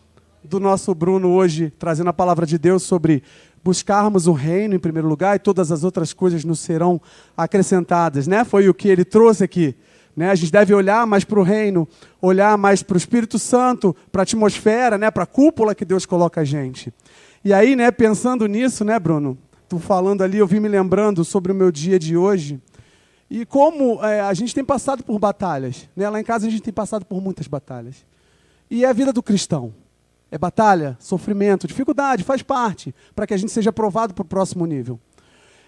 do nosso Bruno hoje, trazendo a palavra de Deus sobre buscarmos o reino em primeiro lugar e todas as outras coisas nos serão acrescentadas, né? Foi o que ele trouxe aqui. Né? A gente deve olhar mais para o reino, olhar mais para o Espírito Santo, para a atmosfera, né? Para a cúpula que Deus coloca a gente. E aí, né, pensando nisso, né, Bruno? Tu falando ali, eu vim me lembrando sobre o meu dia de hoje. E como a gente tem passado por batalhas. Né? Lá em casa a gente tem passado por muitas batalhas. E é a vida do cristão. É batalha, sofrimento, dificuldade, faz parte, para que a gente seja aprovado para o próximo nível.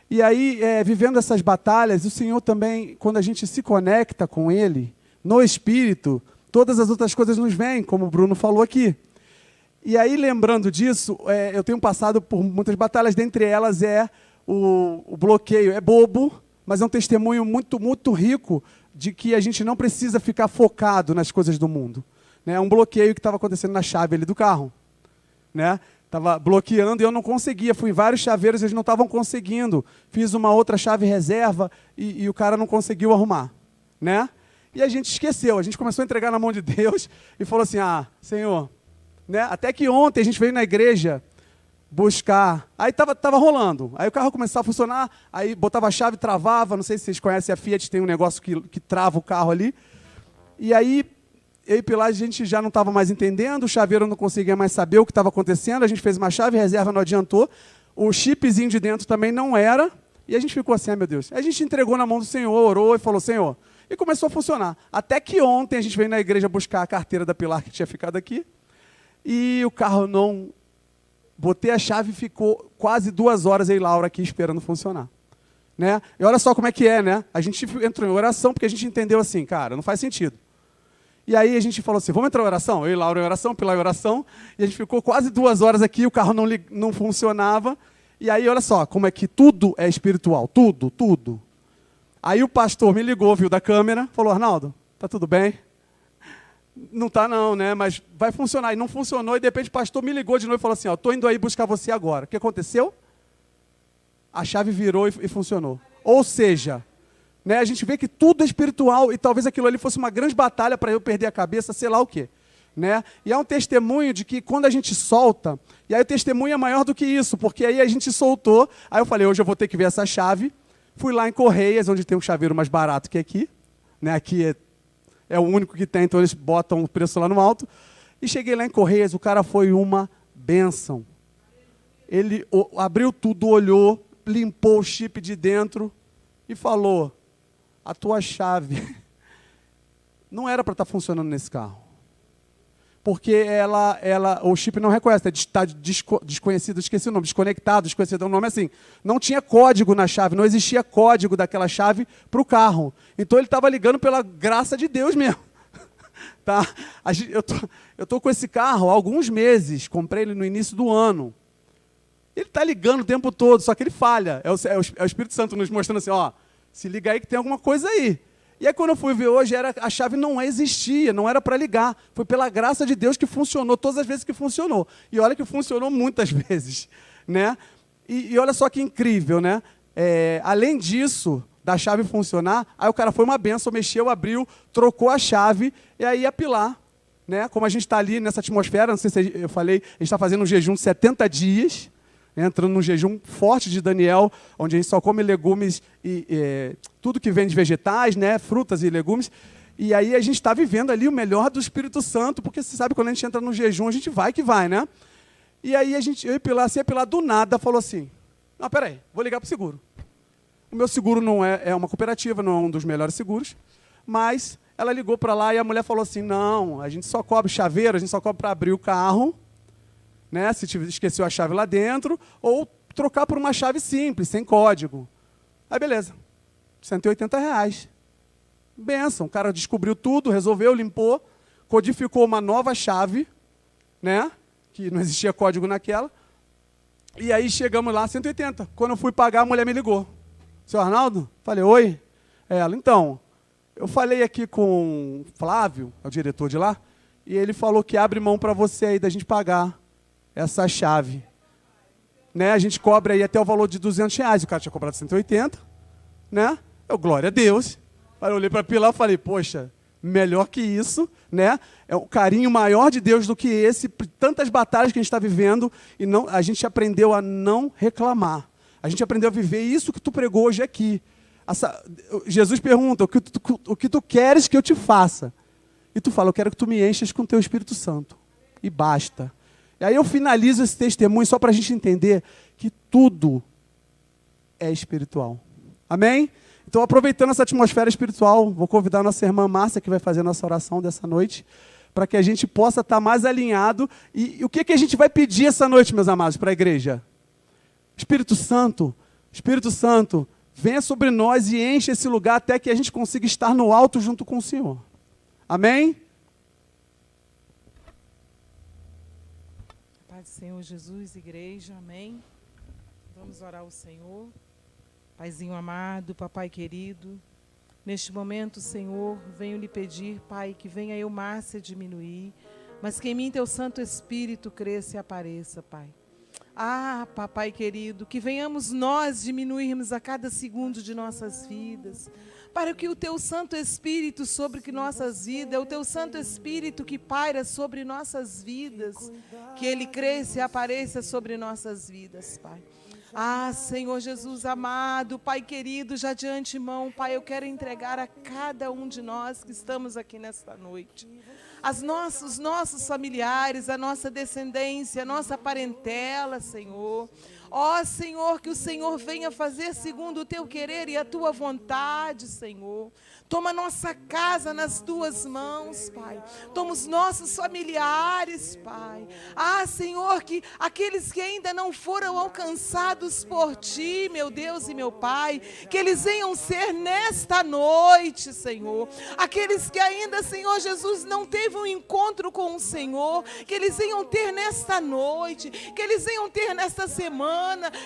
E aí, vivendo essas batalhas, o Senhor também, quando a gente se conecta com Ele, no Espírito, todas as outras coisas nos vêm, como o Bruno falou aqui. E aí, lembrando disso, eu tenho passado por muitas batalhas, dentre elas o bloqueio. É bobo, mas é um testemunho muito, muito rico de que a gente não precisa ficar focado nas coisas do mundo. né? Um bloqueio que estava acontecendo na chave ali do carro, né? Estava bloqueando e eu não conseguia. Fui em vários chaveiros, eles não estavam conseguindo. Fiz uma outra chave reserva e o cara não conseguiu arrumar, né? E a gente esqueceu. A gente começou a entregar na mão de Deus e falou assim, Senhor, né? Até que ontem a gente veio na igreja buscar. Aí tava rolando. Aí o carro começava a funcionar, aí botava a chave, travava. Não sei se vocês conhecem a Fiat, tem um negócio que trava o carro ali. E aí eu e Pilar, a gente já não estava mais entendendo, o chaveiro não conseguia mais saber o que estava acontecendo, a gente fez uma chave reserva, não adiantou, o chipzinho de dentro também não era, e a gente ficou assim, meu Deus. Aí a gente entregou na mão do Senhor, orou e falou, Senhor, e começou a funcionar. Até que ontem a gente veio na igreja buscar a carteira da Pilar, que tinha ficado aqui, e o carro não... Botei a chave e ficou quase 2 horas aí, Laura, aqui esperando funcionar. Né? E olha só como é que é, né? A gente entrou em oração, porque a gente entendeu assim, cara, não faz sentido. E aí a gente falou assim, vamos entrar em oração? Eu e Laura em oração, Pilar em oração, e a gente ficou quase 2 horas aqui, o carro não funcionava. E aí, olha só, como é que tudo é espiritual, tudo. Aí o pastor me ligou, viu, da câmera, falou, Arnaldo, tá tudo bem? Não tá não, né, mas vai funcionar. E não funcionou, e de repente o pastor me ligou de novo e falou assim, tô indo aí buscar você agora. O que aconteceu? A chave virou e funcionou. Ou seja... Né, a gente vê que tudo é espiritual e talvez aquilo ali fosse uma grande batalha para eu perder a cabeça, sei lá o quê. Né? E é um testemunho de que quando a gente solta, e aí o testemunho é maior do que isso, porque aí a gente soltou, aí eu falei, hoje eu vou ter que ver essa chave, fui lá em Correias, onde tem um chaveiro mais barato que aqui, né? Aqui é o único que tem, então eles botam o preço lá no alto, e cheguei lá em Correias, o cara foi uma bênção. Ele abriu tudo, olhou, limpou o chip de dentro e falou, a tua chave não era para estar funcionando nesse carro. Porque o chip não reconhece, está desconhecido, esqueci o nome, desconectado, desconhecido, o nome é assim. Não tinha código na chave, não existia código daquela chave para o carro. Então ele estava ligando pela graça de Deus mesmo. Tá? Eu tô com esse carro há alguns meses, comprei ele no início do ano. Ele está ligando o tempo todo, só que ele falha. É o Espírito Santo nos mostrando assim, se liga aí que tem alguma coisa aí. E aí quando eu fui ver hoje, a chave não existia, não era para ligar. Foi pela graça de Deus que funcionou, todas as vezes que funcionou. E olha que funcionou muitas vezes. Né? E olha só que incrível, né? Além disso, da chave funcionar, aí o cara foi uma benção, mexeu, abriu, trocou a chave, e aí ia Pilar. Né? Como a gente está ali nessa atmosfera, não sei se eu falei, a gente está fazendo um jejum de 70 dias, entrando num jejum forte de Daniel, onde a gente só come legumes e tudo que vem de vegetais, né, frutas e legumes. E aí a gente está vivendo ali o melhor do Espírito Santo, porque você sabe, quando a gente entra no jejum, a gente vai que vai, né? E aí eu e Pilar, do nada, falou assim, não, peraí, vou ligar para o seguro. O meu seguro não é uma cooperativa, não é um dos melhores seguros, mas ela ligou para lá e a mulher falou assim, não, a gente só cobre chaveiro, a gente só cobre para abrir o carro, né, se esqueceu a chave lá dentro, ou trocar por uma chave simples, sem código. Aí beleza, R$180. Benção, o cara descobriu tudo, resolveu, limpou, codificou uma nova chave, né, que não existia código naquela, e aí chegamos lá, 180. Quando eu fui pagar, a mulher me ligou. Seu Arnaldo? Falei, oi. Ela, então, eu falei aqui com o Flávio, é o diretor de lá, e ele falou que abre mão para você aí da gente pagar essa chave. Né? A gente cobra aí até o valor de R$200. O cara tinha cobrado 180. Né? Glória a Deus. Aí eu olhei para Pilar e falei, poxa, melhor que isso. Né? É um carinho maior de Deus do que esse. Tantas batalhas que a gente está vivendo. E a gente aprendeu a não reclamar. A gente aprendeu a viver isso que tu pregou hoje aqui. Jesus pergunta, o que tu queres que eu te faça? E tu fala, eu quero que tu me enchas com o teu Espírito Santo. E basta. E aí eu finalizo esse testemunho só para a gente entender que tudo é espiritual. Amém? Então, aproveitando essa atmosfera espiritual, vou convidar a nossa irmã Márcia, que vai fazer a nossa oração dessa noite, para que a gente possa estar mais alinhado. E o que a gente vai pedir essa noite, meus amados, para a igreja? Espírito Santo, venha sobre nós e enche esse lugar até que a gente consiga estar no alto junto com o Senhor. Amém? Pai do Senhor Jesus, igreja, amém. Vamos orar ao Senhor. Paizinho amado, papai querido, Neste momento, Senhor, venho lhe pedir, Pai, que venha eu, Márcia, diminuir, mas que em mim teu Santo Espírito cresça e apareça, Pai. Ah, papai querido, que venhamos nós diminuirmos a cada segundo de nossas vidas, para que o teu Santo Espírito sobre nossas vidas, o teu Santo Espírito que paira sobre nossas vidas, que ele cresça e apareça sobre nossas vidas, Pai. Ah, Senhor Jesus amado, Pai querido, já de antemão, Pai, eu quero entregar a cada um de nós que estamos aqui nesta noite, os nossos familiares, a nossa descendência, a nossa parentela, Senhor. Ó Senhor, que o Senhor venha fazer segundo o teu querer e a tua vontade, Senhor. Toma nossa casa nas tuas mãos, Pai. Toma os nossos familiares, Pai. Ah, Senhor, que aqueles que ainda não foram alcançados por Ti, meu Deus e meu Pai, que eles venham ser nesta noite, Senhor. Aqueles que ainda, Senhor Jesus, não teve um encontro com o Senhor, que eles venham ter nesta noite, que eles venham ter nesta semana,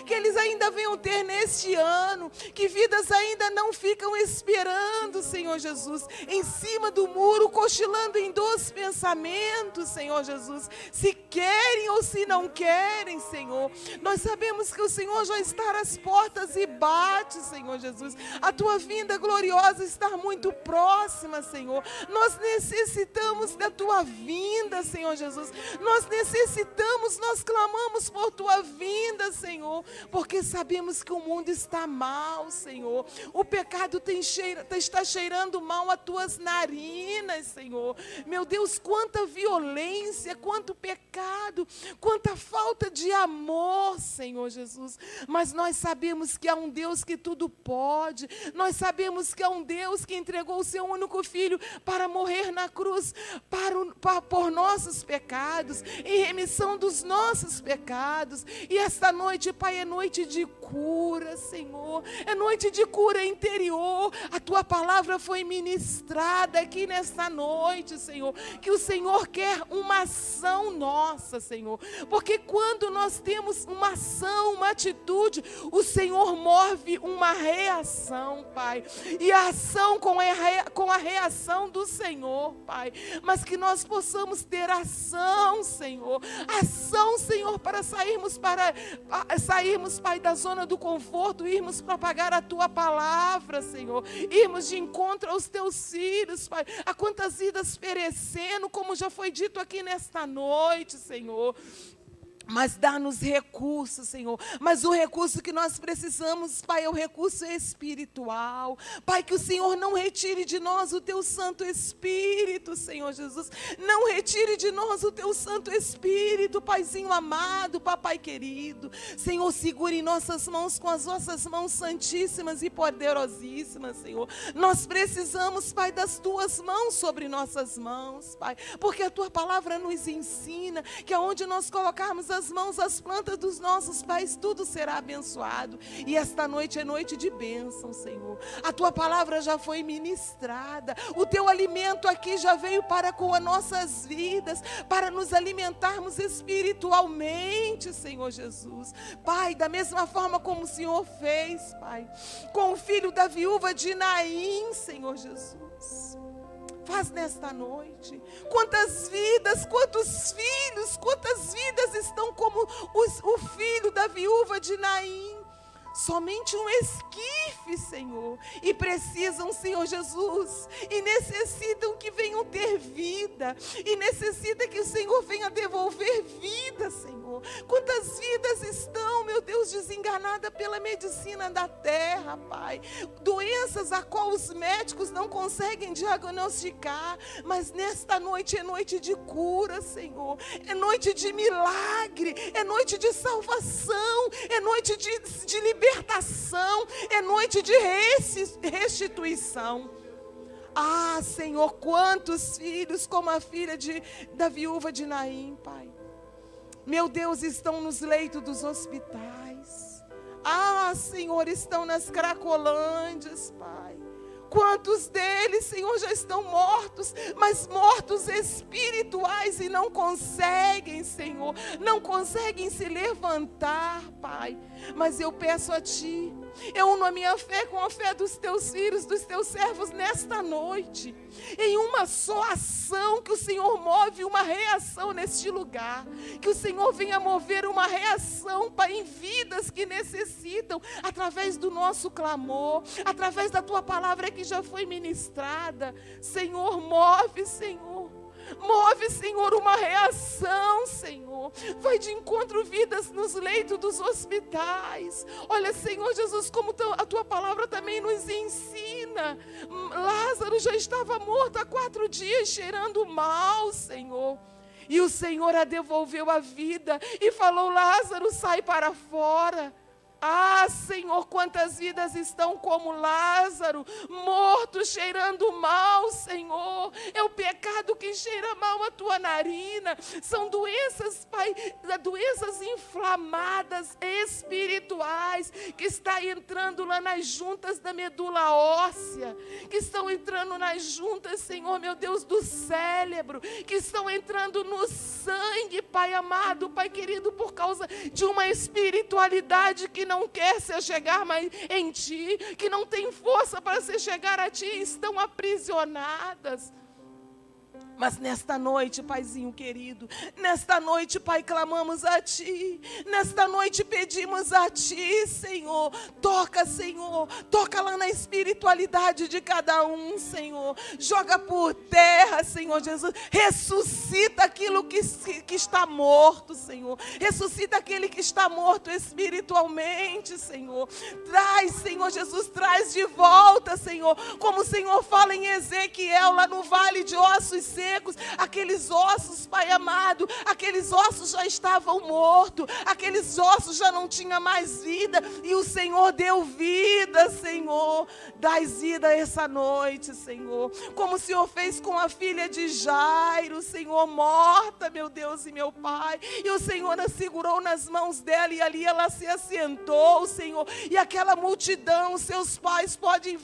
que eles ainda venham ter neste ano, que vidas ainda não ficam esperando, Senhor Jesus, em cima do muro, cochilando em dois pensamentos, Senhor Jesus, se querem ou se não querem, Senhor. Nós sabemos que o Senhor já está às portas e bate, Senhor Jesus. A tua vinda gloriosa está muito próxima, Senhor. Nós necessitamos da tua vinda, Senhor Jesus. Nós necessitamos, nós clamamos por tua vinda, Senhor, porque sabemos que o mundo está mal, Senhor. O pecado está cheirando mal a tuas narinas, Senhor. Meu Deus, quanta violência, quanto pecado, quanta falta de amor, Senhor Jesus. Mas nós sabemos que há um Deus que tudo pode. Nós sabemos que há um Deus que entregou o seu único filho para morrer na cruz por nossos pecados, em remissão dos nossos pecados. E esta noite, Pai, é noite de cura, Senhor. É noite de cura interior. A tua palavra foi ministrada aqui nesta noite, Senhor. Que o Senhor quer uma ação nossa, Senhor. Porque quando nós temos uma ação, uma atitude, o Senhor move uma reação, Pai. E a ação com a reação do Senhor, Pai. Mas que nós possamos ter ação, Senhor. Ação, Senhor, para sairmos, Pai, da zona do conforto, irmos propagar a tua palavra, Senhor. Irmos de encontro aos teus filhos, Pai. A quantas vidas perecendo, como já foi dito aqui nesta noite, Senhor. Mas dá-nos recursos, Senhor. Mas o recurso que nós precisamos, Pai, é o recurso espiritual. Pai, que o Senhor não retire de nós o teu Santo Espírito, Senhor Jesus. Não retire de nós o teu Santo Espírito, Paizinho amado, papai querido. Senhor, segure em nossas mãos com as nossas mãos santíssimas e poderosíssimas, Senhor. Nós precisamos, Pai, das tuas mãos sobre nossas mãos, Pai. Porque a tua palavra nos ensina que aonde nós colocarmos as mãos, as plantas dos nossos pais, tudo será abençoado. E esta noite é noite de bênção, Senhor. A tua palavra já foi ministrada. O teu alimento aqui já veio para com as nossas vidas, para nos alimentarmos espiritualmente, Senhor Jesus. Pai, da mesma forma como o Senhor fez, Pai, com o filho da viúva de Naim, Senhor Jesus. Faz nesta noite. Quantas vidas, quantos filhos, quantas vidas estão como o filho da viúva de Naim. Somente um esquife, Senhor. E precisam, Senhor Jesus. E necessitam que venham ter vida. E necessitam que o Senhor venha devolver vida, Senhor. Quantas vidas estão, meu Deus, desenganadas pela medicina da terra, Pai. Doenças a qual os médicos não conseguem diagnosticar. Mas nesta noite é noite de cura, Senhor. É noite de milagre. É noite de salvação. É noite de libertação. É noite de restituição. Ah, Senhor, quantos filhos como a filha da viúva de Naim, Pai. Meu Deus, estão nos leitos dos hospitais. Ah, Senhor, estão nas cracolândias, Pai. Quantos deles, Senhor, já estão mortos, mas mortos espirituais, espirituais e não conseguem, Senhor, não conseguem se levantar, Pai. Mas eu peço a Ti, eu uno a minha fé com a fé dos Teus filhos, dos Teus servos nesta noite, em uma só ação, que o Senhor move uma reação neste lugar, que o Senhor venha mover uma reação, Pai, em vidas que necessitam, através do nosso clamor, através da Tua palavra que já foi ministrada. Senhor, move, Senhor. Move, Senhor, uma reação, Senhor. Vai de encontro vidas nos leitos dos hospitais. Olha, Senhor Jesus, como a Tua palavra também nos ensina. Lázaro já estava morto há 4 dias, cheirando mal, Senhor. E o Senhor a devolveu a vida e falou: Lázaro, sai para fora. Ah, Senhor, quantas vidas estão como Lázaro, morto, cheirando mal, Senhor. É o pecado que cheira mal a tua narina. São doenças, Pai, doenças inflamadas, espirituais, que está entrando lá nas juntas da medula óssea, que estão entrando nas juntas, Senhor, meu Deus, do cérebro, que estão entrando no sangue, Pai amado, Pai querido, por causa de uma espiritualidade que não quer se chegar mais em Ti, que não tem força para se chegar a Ti, estão aprisionadas. Mas nesta noite, Paizinho querido, nesta noite, Pai, clamamos a Ti, nesta noite pedimos a Ti, Senhor. Toca, Senhor, toca lá na espiritualidade de cada um, Senhor. Joga por terra, Senhor Jesus. Ressuscita aquilo que está morto, Senhor. Ressuscita aquele que está morto espiritualmente, Senhor. Traz, Senhor Jesus, traz de volta, Senhor. Como o Senhor fala em Ezequiel, lá no vale de ossos secos, aqueles ossos, Pai amado, aqueles ossos já estavam mortos, aqueles ossos já não tinham mais vida, e o Senhor deu vida, Senhor. Dás vida essa noite, Senhor, como o Senhor fez com a filha de Jairo, Senhor, morta, meu Deus e meu Pai, e o Senhor a segurou nas mãos dela, e ali ela se assentou, Senhor, e aquela multidão, seus pais pode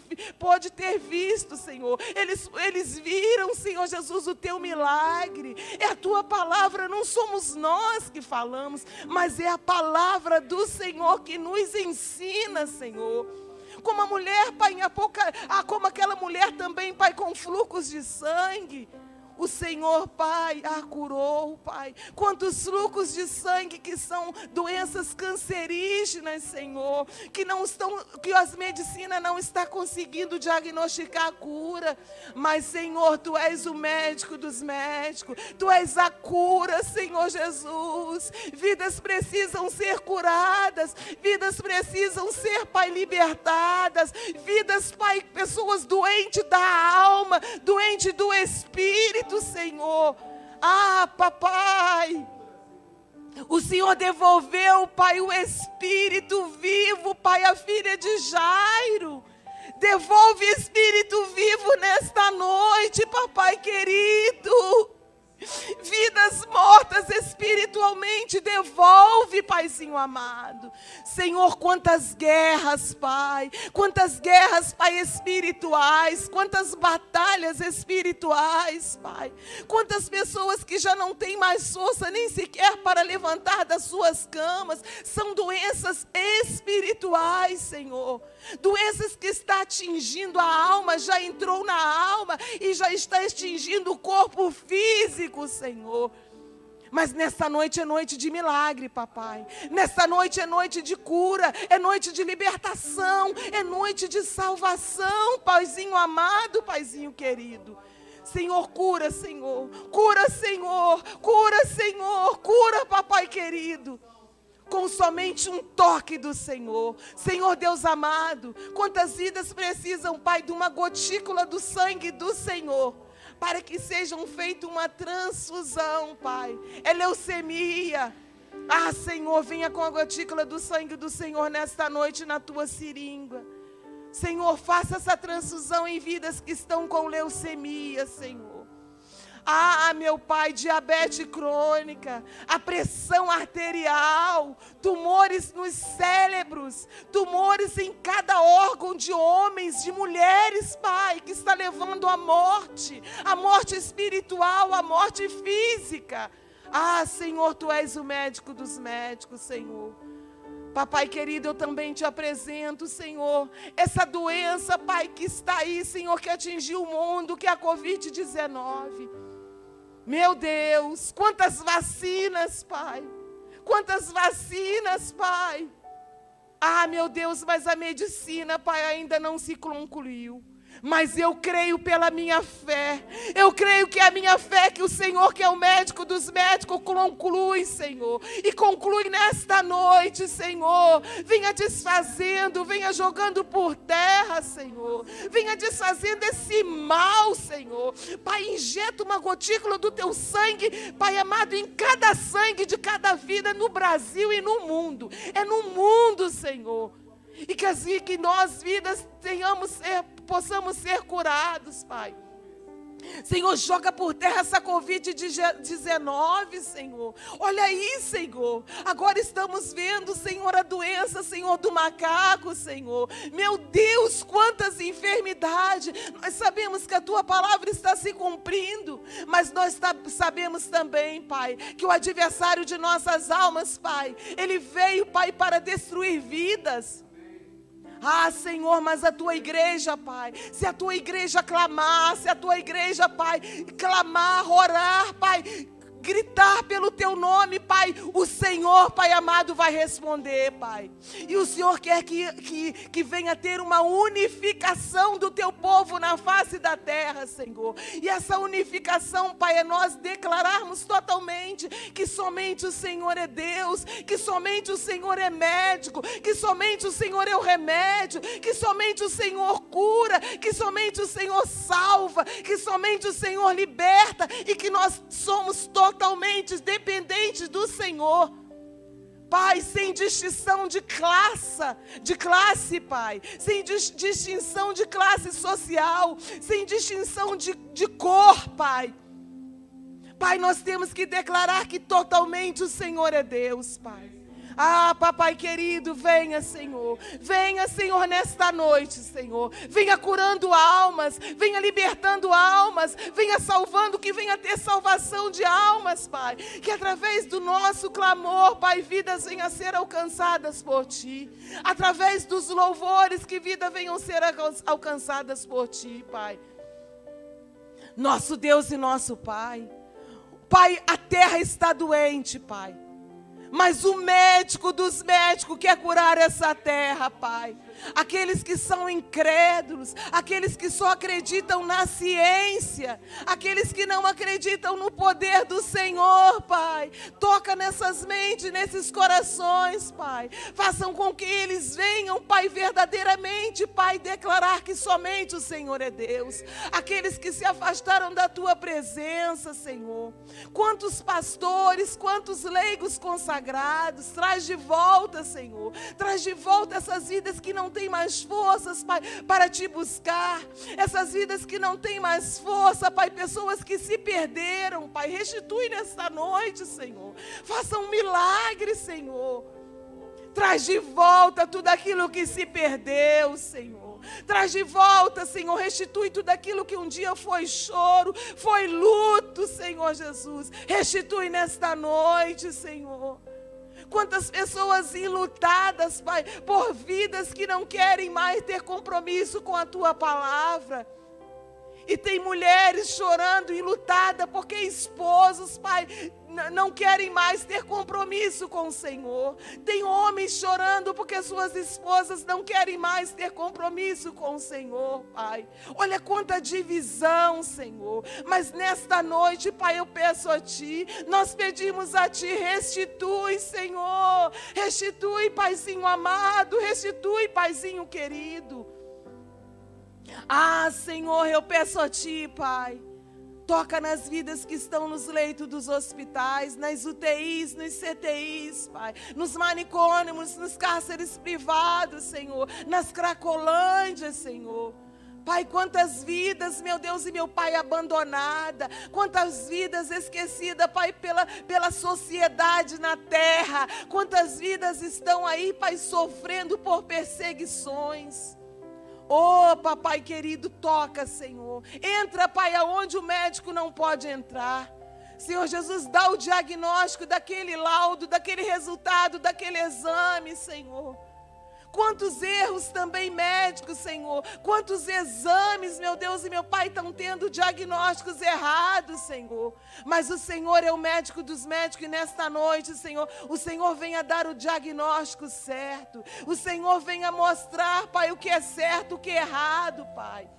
ter visto, Senhor, eles viram, Senhor Jesus, o Teu milagre. É a Tua palavra, não somos nós que falamos, mas é a palavra do Senhor que nos ensina, Senhor. Como a mulher, Pai, como aquela mulher também, Pai, com fluxos de sangue, o Senhor, Pai, a curou, Pai. Quantos fluxos de sangue que são doenças cancerígenas, Senhor, que as medicinas não estão conseguindo diagnosticar a cura. Mas, Senhor, Tu és o médico dos médicos. Tu és a cura, Senhor Jesus. Vidas precisam ser curadas. Vidas precisam ser, Pai, libertadas. Vidas, Pai, pessoas doentes da alma, doentes do espírito, Senhor. Ah, papai, o Senhor devolveu, Pai, o espírito vivo, Pai, a filha de Jairo. Devolve espírito vivo nesta noite, papai querido. Vidas mortas espiritualmente, devolve, Paizinho amado. Senhor, quantas guerras, Pai, espirituais, quantas batalhas espirituais, Pai, quantas pessoas que já não têm mais força nem sequer para levantar das suas camas, são doenças espirituais, Senhor, doenças que está atingindo a alma, já entrou na alma e já está atingindo o corpo físico, Senhor. Mas nessa noite é noite de milagre, papai. Nessa noite é noite de cura, é noite de libertação, é noite de salvação, Paizinho amado, Paizinho querido. Senhor, cura, Senhor. Cura, Senhor. Cura, Senhor. Cura, papai querido. Com somente um toque do Senhor. Senhor Deus amado, quantas vidas precisam, Pai, de uma gotícula do sangue do Senhor, para que sejam feita uma transfusão, Pai. É leucemia. Ah, Senhor, venha com a gotícula do sangue do Senhor nesta noite na Tua seringa. Senhor, faça essa transfusão em vidas que estão com leucemia, Senhor. Ah, meu Pai, diabetes crônica, a pressão arterial, tumores nos cérebros, tumores em cada órgão de homens, de mulheres, Pai, que está levando à morte espiritual, à morte física. Ah, Senhor, Tu és o médico dos médicos, Senhor. Papai querido, eu também te apresento, Senhor, essa doença, Pai, que está aí, Senhor, que atingiu o mundo, que é a Covid-19. Meu Deus, quantas vacinas, Pai. Quantas vacinas, Pai. Ah, meu Deus, mas a medicina, Pai, ainda não se concluiu. Mas eu creio pela minha fé. Eu creio que a minha fé, que o Senhor, que é o médico dos médicos, conclui, Senhor. E conclui nesta noite, Senhor. Venha desfazendo, venha jogando por terra, Senhor. Venha desfazendo esse mal, Senhor. Pai, injeta uma gotícula do Teu sangue, Pai amado, em cada sangue de cada vida no Brasil e no mundo. É no mundo, Senhor. E que assim que nós vidas possamos ser curados, Pai. Senhor, joga por terra essa Covid-19, Senhor. Olha aí, Senhor. Agora estamos vendo, Senhor, a doença, Senhor, do macaco, Senhor. Meu Deus, quantas enfermidades. Nós sabemos que a Tua palavra está se cumprindo, mas nós sabemos também, Pai, que o adversário de nossas almas, Pai, ele veio, Pai, para destruir vidas. Ah, Senhor, mas a Tua igreja, Pai, se a Tua igreja clamar, se a Tua igreja, Pai, clamar, orar, Pai, gritar pelo Teu nome, Pai, o Senhor, Pai amado, vai responder, Pai. E o Senhor quer que venha ter uma unificação do Teu povo na face da terra, Senhor. E essa unificação, Pai, é nós declararmos totalmente que somente o Senhor é Deus, que somente o Senhor é médico, que somente o Senhor é o remédio, que somente o Senhor cura, que somente o Senhor salva, que somente o Senhor liberta e que nós somos totalmente dependentes do Senhor. Pai, sem distinção de classe, Pai, sem distinção de classe social, sem distinção de cor, Pai. Pai, nós temos que declarar que totalmente o Senhor é Deus, Pai. Ah, papai querido, venha, Senhor, nesta noite, Senhor, venha curando almas, venha libertando almas, venha salvando, que venha ter salvação de almas, Pai, que através do nosso clamor, Pai, vidas venham a ser alcançadas por Ti, através dos louvores, que vidas venham a ser alcançadas por Ti, Pai, nosso Deus e nosso Pai. Pai, a terra está doente, Pai, mas o médico dos médicos quer curar essa terra, Pai. Aqueles que são incrédulos, aqueles que só acreditam na ciência, aqueles que não acreditam no poder do Senhor, Pai. Toca nessas mentes, nesses corações, Pai. Façam com que eles venham, Pai, verdadeiramente, Pai, declarar que somente o Senhor é Deus. Aqueles que se afastaram da Tua presença, Senhor. Quantos pastores, quantos leigos consagrados, traz de volta, Senhor. Traz de volta essas vidas que não tem mais forças, Pai, para Te buscar, essas vidas que não têm mais força, Pai, pessoas que se perderam, Pai, restitui nesta noite, Senhor, faça um milagre, Senhor, traz de volta tudo aquilo que se perdeu, Senhor, traz de volta, Senhor, restitui tudo aquilo que um dia foi choro, foi luto, Senhor Jesus, restitui nesta noite, Senhor. Quantas pessoas enlutadas, Pai, por vidas que não querem mais ter compromisso com a Tua palavra. E tem mulheres chorando, enlutadas, porque esposos, Pai, não querem mais ter compromisso com o Senhor. Tem homens chorando porque suas esposas não querem mais ter compromisso com o Senhor, Pai. Olha quanta divisão, Senhor. Mas nesta noite, Pai, eu peço a Ti, nós pedimos a Ti, restitui, Senhor. Restitui, Paizinho amado, restitui, Paizinho querido. Ah, Senhor, eu peço a Ti, Pai. Toca nas vidas que estão nos leitos dos hospitais, nas UTIs, nos CTIs, Pai, nos manicômios, nos cárceres privados, Senhor, nas cracolândias, Senhor. Pai, quantas vidas, meu Deus e meu Pai, abandonada, quantas vidas esquecidas, Pai, pela sociedade na terra, quantas vidas estão aí, Pai, sofrendo por perseguições. Oh, papai querido, toca, Senhor. Entra, Pai, aonde o médico não pode entrar. Senhor Jesus, dá o diagnóstico daquele laudo, daquele resultado, daquele exame, Senhor. Quantos erros também médicos, Senhor. Quantos exames, meu Deus e meu Pai, estão tendo diagnósticos errados, Senhor. Mas o Senhor é o médico dos médicos e nesta noite, Senhor, o Senhor venha dar o diagnóstico certo. O Senhor venha mostrar, Pai, o que é certo, o que é errado, Pai.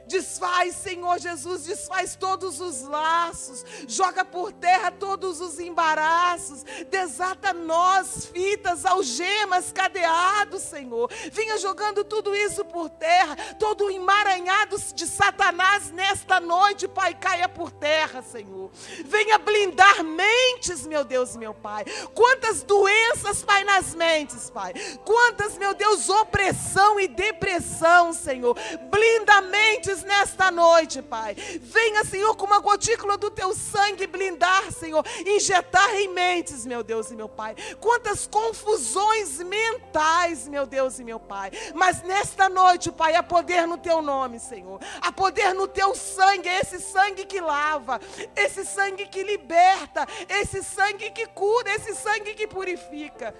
Desfaz, Senhor Jesus, desfaz todos os laços, joga por terra todos os embaraços, desata nós, fitas, algemas, cadeados, Senhor. Venha jogando tudo isso por terra, todo o emaranhado de Satanás nesta noite, Pai, caia por terra, Senhor. Venha blindar mentes, meu Deus e meu Pai. Quantas doenças, Pai, nas mentes, Pai. Quantas, meu Deus, opressão e depressão, Senhor. Blinda mentes nesta noite, Pai. Venha, Senhor, com uma gotícula do teu sangue blindar, Senhor, injetar em mentes, meu Deus e meu Pai. Quantas confusões mentais, meu Deus e meu Pai. Mas nesta noite, Pai, há poder no teu nome, Senhor. Há poder no teu sangue, esse sangue que lava, esse sangue que liberta, esse sangue que cura, esse sangue que purifica.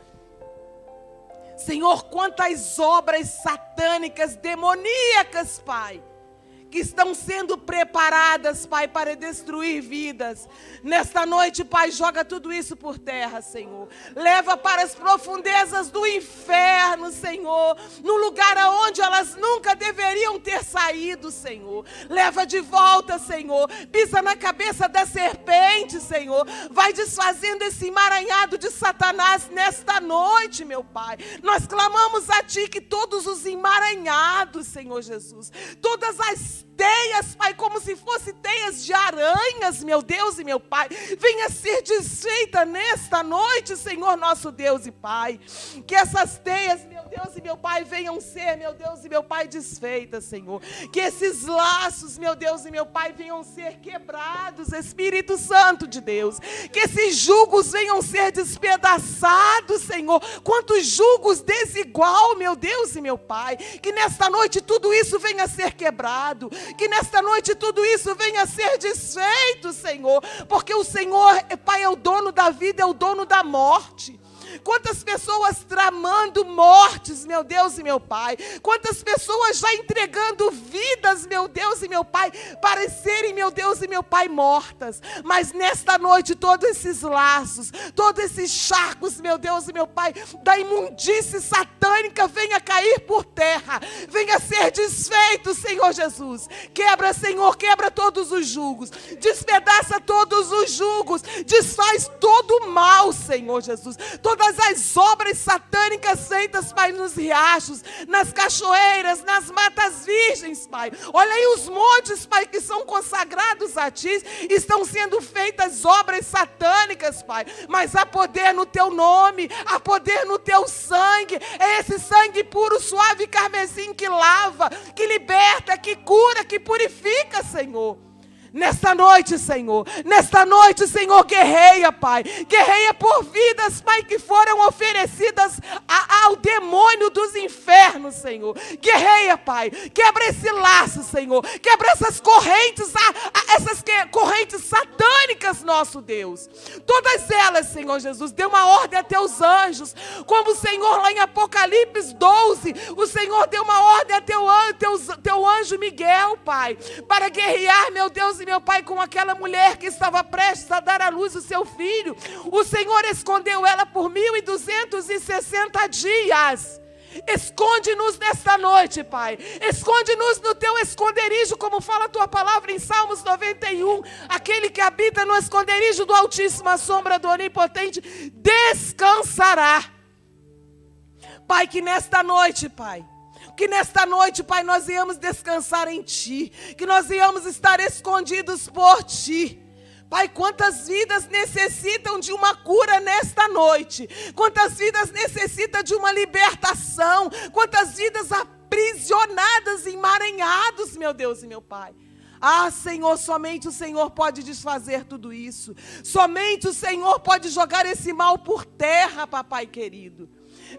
Senhor, quantas obras satânicas, demoníacas, Pai, que estão sendo preparadas, Pai, para destruir vidas. Nesta noite, Pai, joga tudo isso por terra, Senhor. Leva para as profundezas do inferno, Senhor. No lugar aonde elas nunca deveriam ter saído, Senhor. Leva de volta, Senhor. Pisa na cabeça da serpente, Senhor. Vai desfazendo esse emaranhado de Satanás nesta noite, meu Pai. Nós clamamos a Ti que todos os emaranhados, Senhor Jesus, todas as teias, Pai, como se fossem teias de aranhas, meu Deus e meu Pai, venha ser desfeita nesta noite, Senhor nosso Deus e Pai. Que essas teias, meu Deus e meu Pai, venham ser, meu Deus e meu Pai, desfeitas, Senhor. Que esses laços, meu Deus e meu Pai, venham ser quebrados, Espírito Santo de Deus. Que esses jugos venham ser despedaçados, Senhor. Quantos jugos desigual, meu Deus e meu Pai. Que nesta noite tudo isso venha ser quebrado. Que nesta noite tudo isso venha a ser desfeito, Senhor. Porque o Senhor, Pai, é o dono da vida, é o dono da morte. Quantas pessoas tramando mortes, meu Deus e meu Pai. Quantas pessoas já entregando vidas, meu Deus e meu Pai, para serem, meu Deus e meu Pai, mortas. Mas nesta noite, todos esses laços, todos esses charcos, meu Deus e meu Pai, da imundície satânica, venha cair por terra. Venha ser desfeito, Senhor Jesus. Quebra, Senhor, quebra todos os jugos. Despedaça todos os jugos. Desfaz todo o mal, Senhor Jesus. Todas as obras satânicas feitas, Pai, nos riachos, nas cachoeiras, nas matas virgens, Pai. Olha aí os montes, Pai, que são consagrados a Ti, estão sendo feitas obras satânicas, Pai. Mas há poder no Teu nome, há poder no Teu sangue. É esse sangue puro, suave, carmesim que lava, que liberta, que cura, que purifica, Senhor. Nesta noite, Senhor, guerreia, Pai. Guerreia por vidas, Pai, que foram oferecidas ao demônio dos infernos, Senhor. Guerreia, Pai. Quebra esse laço, Senhor. Quebra essas correntes, essas correntes satânicas, nosso Deus. Todas elas, Senhor Jesus, dê uma ordem a Teus anjos. Como o Senhor lá em Apocalipse 12, o Senhor deu uma ordem a teu anjo Miguel, Pai, para guerrear, meu Deus e meu Pai, com aquela mulher que estava prestes a dar à luz o seu filho. O Senhor escondeu ela por 1260 dias. Esconde-nos nesta noite, Pai. Esconde-nos no Teu esconderijo, como fala a Tua palavra em Salmos 91. Aquele que habita no esconderijo do Altíssimo, à sombra do Onipotente, descansará. Pai, que nesta noite, Pai, nós íamos descansar em Ti, que nós íamos estar escondidos por Ti. Pai, quantas vidas necessitam de uma cura nesta noite? Quantas vidas necessitam de uma libertação? Quantas vidas aprisionadas, emaranhados, meu Deus e meu Pai. Ah, Senhor, somente o Senhor pode desfazer tudo isso. Somente o Senhor pode jogar esse mal por terra, papai querido.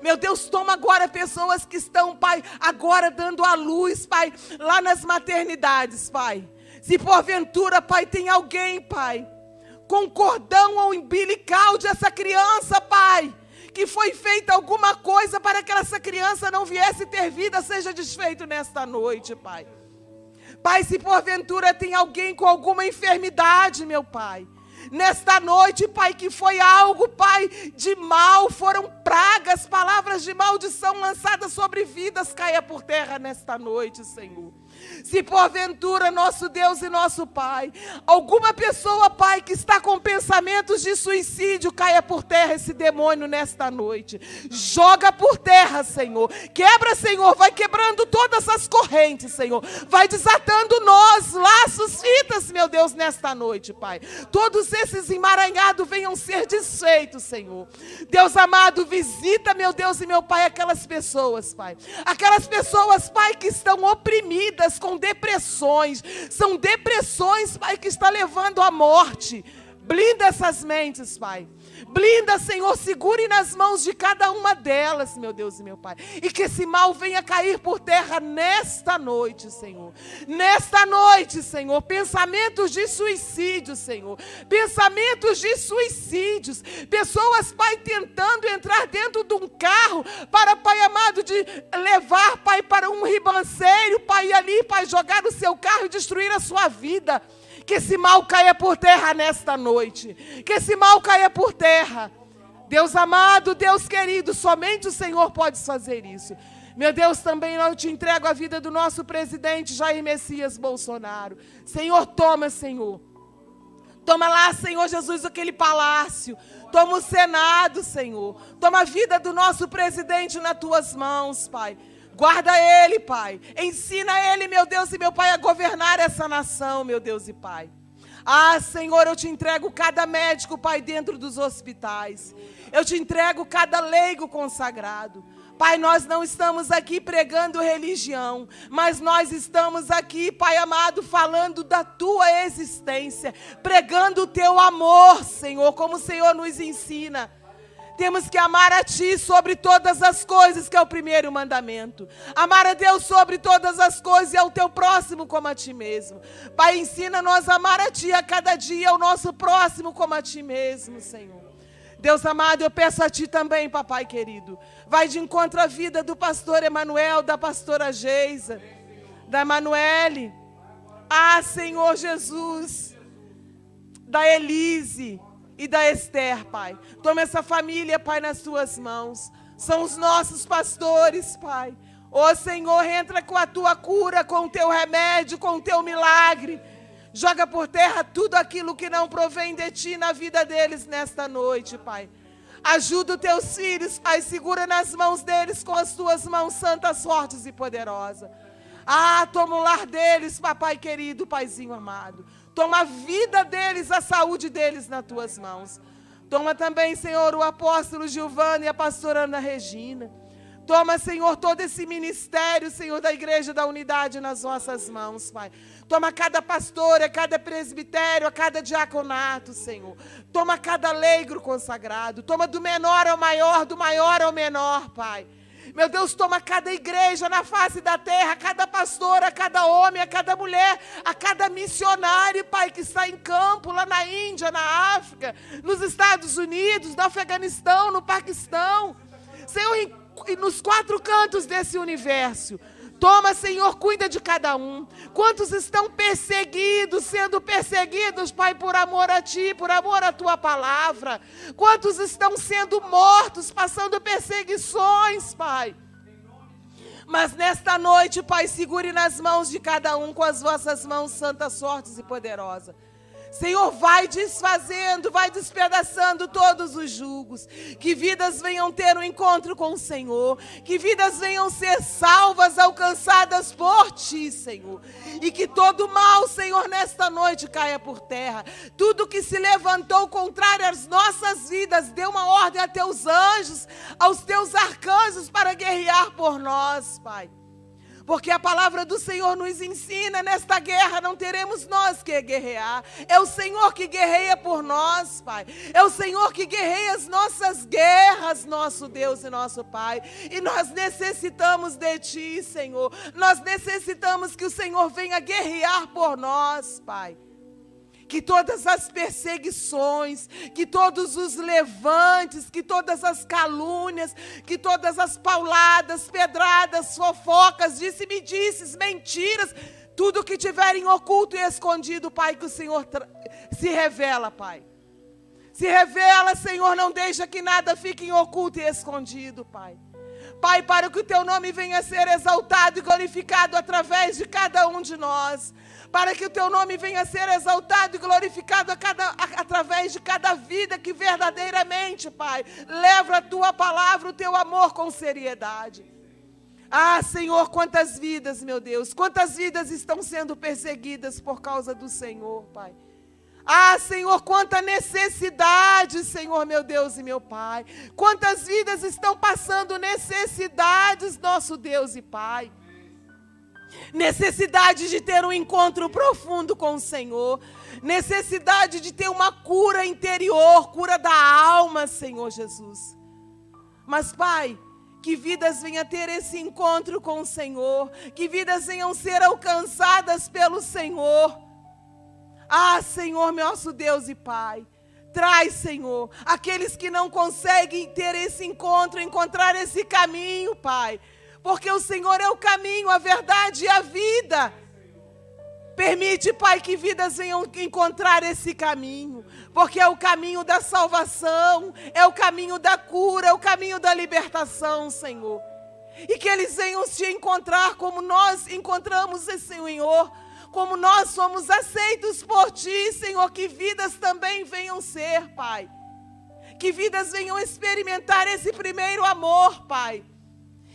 Meu Deus, toma agora pessoas que estão, Pai, agora dando à luz, Pai, lá nas maternidades, Pai. Se porventura, Pai, tem alguém, Pai, com cordão umbilical dessa criança, Pai, que foi feita alguma coisa para que essa criança não viesse ter vida, seja desfeito nesta noite, Pai. Pai, se porventura tem alguém com alguma enfermidade, meu Pai, nesta noite, Pai, que foi algo, Pai, de mal, foram pragas, palavras de maldição lançadas sobre vidas, caia por terra nesta noite, Senhor. Se porventura, nosso Deus e nosso Pai, alguma pessoa, Pai, que está com pensamentos de suicídio, caia por terra esse demônio nesta noite. Joga por terra, Senhor. Quebra, Senhor, vai quebrando todas as correntes, Senhor. Vai desatando nós, laços, fitas, meu Deus, nesta noite, Pai. Todos esses emaranhados venham ser desfeitos, Senhor. Deus amado, visita, meu Deus e meu Pai, aquelas pessoas, Pai. Aquelas pessoas, Pai, que estão oprimidas, com depressões, são depressões, Pai, que está levando à morte. Blinda essas mentes, Pai. Blinda, Senhor, segure nas mãos de cada uma delas, meu Deus e meu Pai. E que esse mal venha cair por terra nesta noite, Senhor. Nesta noite, Senhor, pensamentos de suicídio, Senhor. Pensamentos de suicídios. Pessoas, Pai, tentando entrar dentro de um carro para, Pai amado, de levar, Pai, para um ribanceiro, Pai, e ali, Pai, jogar o seu carro e destruir a sua vida. Que esse mal caia por terra nesta noite. Que esse mal caia por terra. Deus amado, Deus querido, somente o Senhor pode fazer isso. Meu Deus, também eu te entrego a vida do nosso presidente Jair Messias Bolsonaro. Senhor, toma, Senhor. Toma lá, Senhor Jesus, aquele palácio. Toma o Senado, Senhor. Toma a vida do nosso presidente nas tuas mãos, Pai. Guarda ele, Pai. Ensina ele, meu Deus e meu Pai, a governar essa nação, meu Deus e Pai. Ah, Senhor, eu te entrego cada médico, Pai, dentro dos hospitais. Eu te entrego cada leigo consagrado. Pai, nós não estamos aqui pregando religião, mas nós estamos aqui, Pai amado, falando da tua existência, pregando o teu amor, Senhor, como o Senhor nos ensina. Temos que amar a Ti sobre todas as coisas, que é o primeiro mandamento. Amar a Deus sobre todas as coisas e ao Teu próximo como a Ti mesmo. Pai, ensina-nos a amar a Ti a cada dia, ao nosso próximo como a Ti mesmo, Senhor. Deus amado, eu peço a Ti também, papai querido. Vai de encontro à vida do pastor Emanuel, da pastora Geisa, da Emanuele. Ah, Senhor Jesus, da Elise e da Esther, Pai. Toma essa família, Pai, nas Tuas mãos. São os nossos pastores, Pai. Ô Senhor, entra com a Tua cura, com o Teu remédio, com o Teu milagre. Joga por terra tudo aquilo que não provém de Ti na vida deles nesta noite, Pai. Ajuda os Teus filhos, Pai. Segura nas mãos deles com as Tuas mãos santas, fortes e poderosas. Ah, toma o lar deles, papai querido, Paizinho amado. Toma a vida deles, a saúde deles nas Tuas mãos. Toma também, Senhor, o apóstolo Gilvano e a pastora Ana Regina. Toma, Senhor, todo esse ministério, Senhor, da Igreja da Unidade nas vossas mãos, Pai. Toma cada pastor, a cada presbitério, a cada diaconato, Senhor. Toma cada leigro consagrado. Toma do menor ao maior, do maior ao menor, Pai. Meu Deus, toma cada igreja na face da terra, cada pastor, a cada homem, a cada mulher, a cada missionário, Pai, que está em campo, lá na Índia, na África, nos Estados Unidos, no Afeganistão, no Paquistão. Senhor, e nos 4 cantos desse universo. Toma, Senhor, cuida de cada um. Quantos estão perseguidos, sendo perseguidos, Pai, por amor a Ti, por amor à Tua palavra. Quantos estão sendo mortos, passando perseguições, Pai. Mas nesta noite, Pai, segure nas mãos de cada um com as vossas mãos santas, fortes e poderosas. Senhor, vai desfazendo, vai despedaçando todos os julgos. Que vidas venham ter um encontro com o Senhor. Que vidas venham ser salvas, alcançadas por Ti, Senhor. E que todo mal, Senhor, nesta noite caia por terra. Tudo que se levantou contrário às nossas vidas, dê uma ordem a Teus anjos, aos Teus arcanjos para guerrear por nós, Pai. Porque a palavra do Senhor nos ensina, nesta guerra não teremos nós que guerrear. É o Senhor que guerreia por nós, Pai. É o Senhor que guerreia as nossas guerras, nosso Deus e nosso Pai. E nós necessitamos de Ti, Senhor. Nós necessitamos que o Senhor venha guerrear por nós, Pai. Que todas as perseguições, que todos os levantes, que todas as calúnias, que todas as pauladas, pedradas, fofocas, disse-me-disses, mentiras, tudo que tiverem oculto e escondido, Pai, que o Senhor se revela, Pai. Se revela, Senhor, não deixa que nada fique oculto e escondido, Pai. Pai, para que o Teu nome venha a ser exaltado e glorificado através de cada um de nós. Para que o Teu nome venha a ser exaltado e glorificado através de cada vida que verdadeiramente, Pai, leva a Tua palavra, o Teu amor com seriedade. Ah, Senhor, quantas vidas, meu Deus, quantas vidas estão sendo perseguidas por causa do Senhor, Pai. Ah, Senhor, quanta necessidade, Senhor, meu Deus e meu Pai. Quantas vidas estão passando necessidades, nosso Deus e Pai. Necessidade de ter um encontro profundo com o Senhor. Necessidade de ter uma cura interior, cura da alma, Senhor Jesus. Mas, Pai, que vidas venham ter esse encontro com o Senhor. Que vidas venham ser alcançadas pelo Senhor. Ah, Senhor, nosso Deus e Pai. Traz, Senhor, aqueles que não conseguem ter esse encontro, encontrar esse caminho, Pai. Porque o Senhor é o caminho, a verdade e a vida. Permite, Pai, que vidas venham encontrar esse caminho. Porque é o caminho da salvação, é o caminho da cura, é o caminho da libertação, Senhor. E que eles venham se encontrar como nós encontramos esse Senhor. Como nós somos aceitos por Ti, Senhor. Que vidas também venham ser, Pai. Que vidas venham experimentar esse primeiro amor, Pai.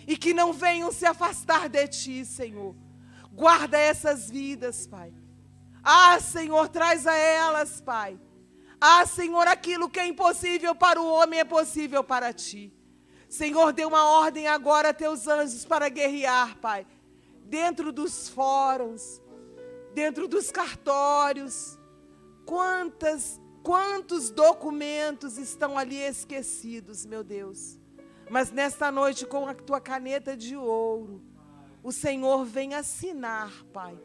E que não venham se afastar de Ti, Senhor. Guarda essas vidas, Pai. Ah, Senhor, traz a elas, Pai. Ah, Senhor, aquilo que é impossível para o homem é possível para Ti. Senhor, dê uma ordem agora a Teus anjos para guerrear, Pai. Dentro dos fóruns, dentro dos cartórios. Quantos documentos estão ali esquecidos, meu Deus. Mas nesta noite, com a Tua caneta de ouro, o Senhor vem assinar, Pai.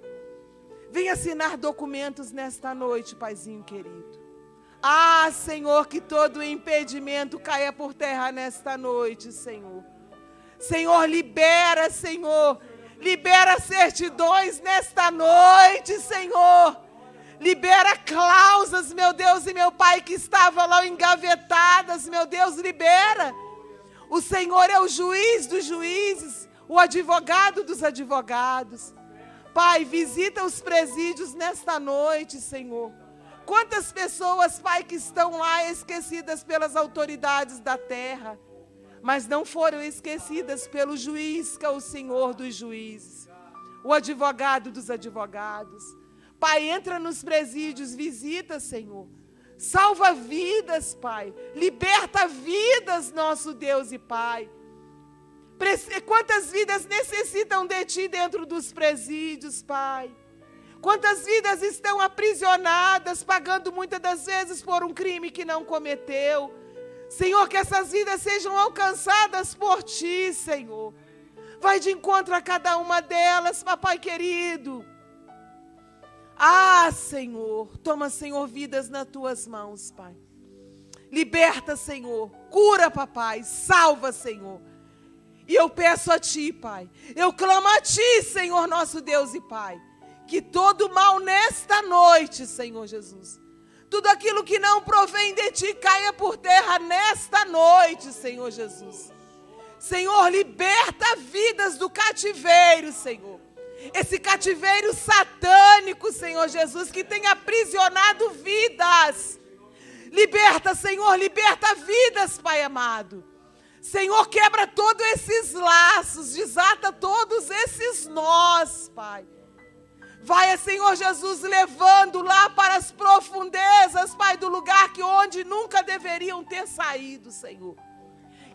Vem assinar documentos nesta noite, Paizinho querido. Ah, Senhor, que todo impedimento caia por terra nesta noite, Senhor. Senhor, libera, Senhor. Libera certidões nesta noite, Senhor. Libera cláusulas, meu Deus e meu Pai, que estavam lá engavetadas, meu Deus, libera. O Senhor é o juiz dos juízes, o advogado dos advogados. Pai, visita os presídios nesta noite, Senhor. Quantas pessoas, Pai, que estão lá esquecidas pelas autoridades da terra, mas não foram esquecidas pelo juiz, que é o Senhor dos juízes, o advogado dos advogados. Pai, entra nos presídios, visita, Senhor. Salva vidas, Pai. Liberta vidas, nosso Deus e Pai. Quantas vidas necessitam de Ti dentro dos presídios, Pai? Quantas vidas estão aprisionadas, pagando muitas das vezes por um crime que não cometeu? Senhor, que essas vidas sejam alcançadas por Ti, Senhor. Vai de encontro a cada uma delas, papai querido. Ah, Senhor, toma, Senhor, vidas nas Tuas mãos, Pai. Liberta, Senhor, cura, papai, salva, Senhor. E eu peço a Ti, Pai, eu clamo a Ti, Senhor, nosso Deus e Pai, que todo mal nesta noite, Senhor Jesus, tudo aquilo que não provém de Ti caia por terra nesta noite, Senhor Jesus. Senhor, liberta vidas do cativeiro, Senhor. Esse cativeiro satânico, Senhor Jesus, que tem aprisionado vidas. Liberta, Senhor, liberta vidas, Pai amado. Senhor, quebra todos esses laços, desata todos esses nós, Pai. Vai, Senhor Jesus, levando lá para as profundezas, Pai, do lugar onde nunca deveriam ter saído, Senhor.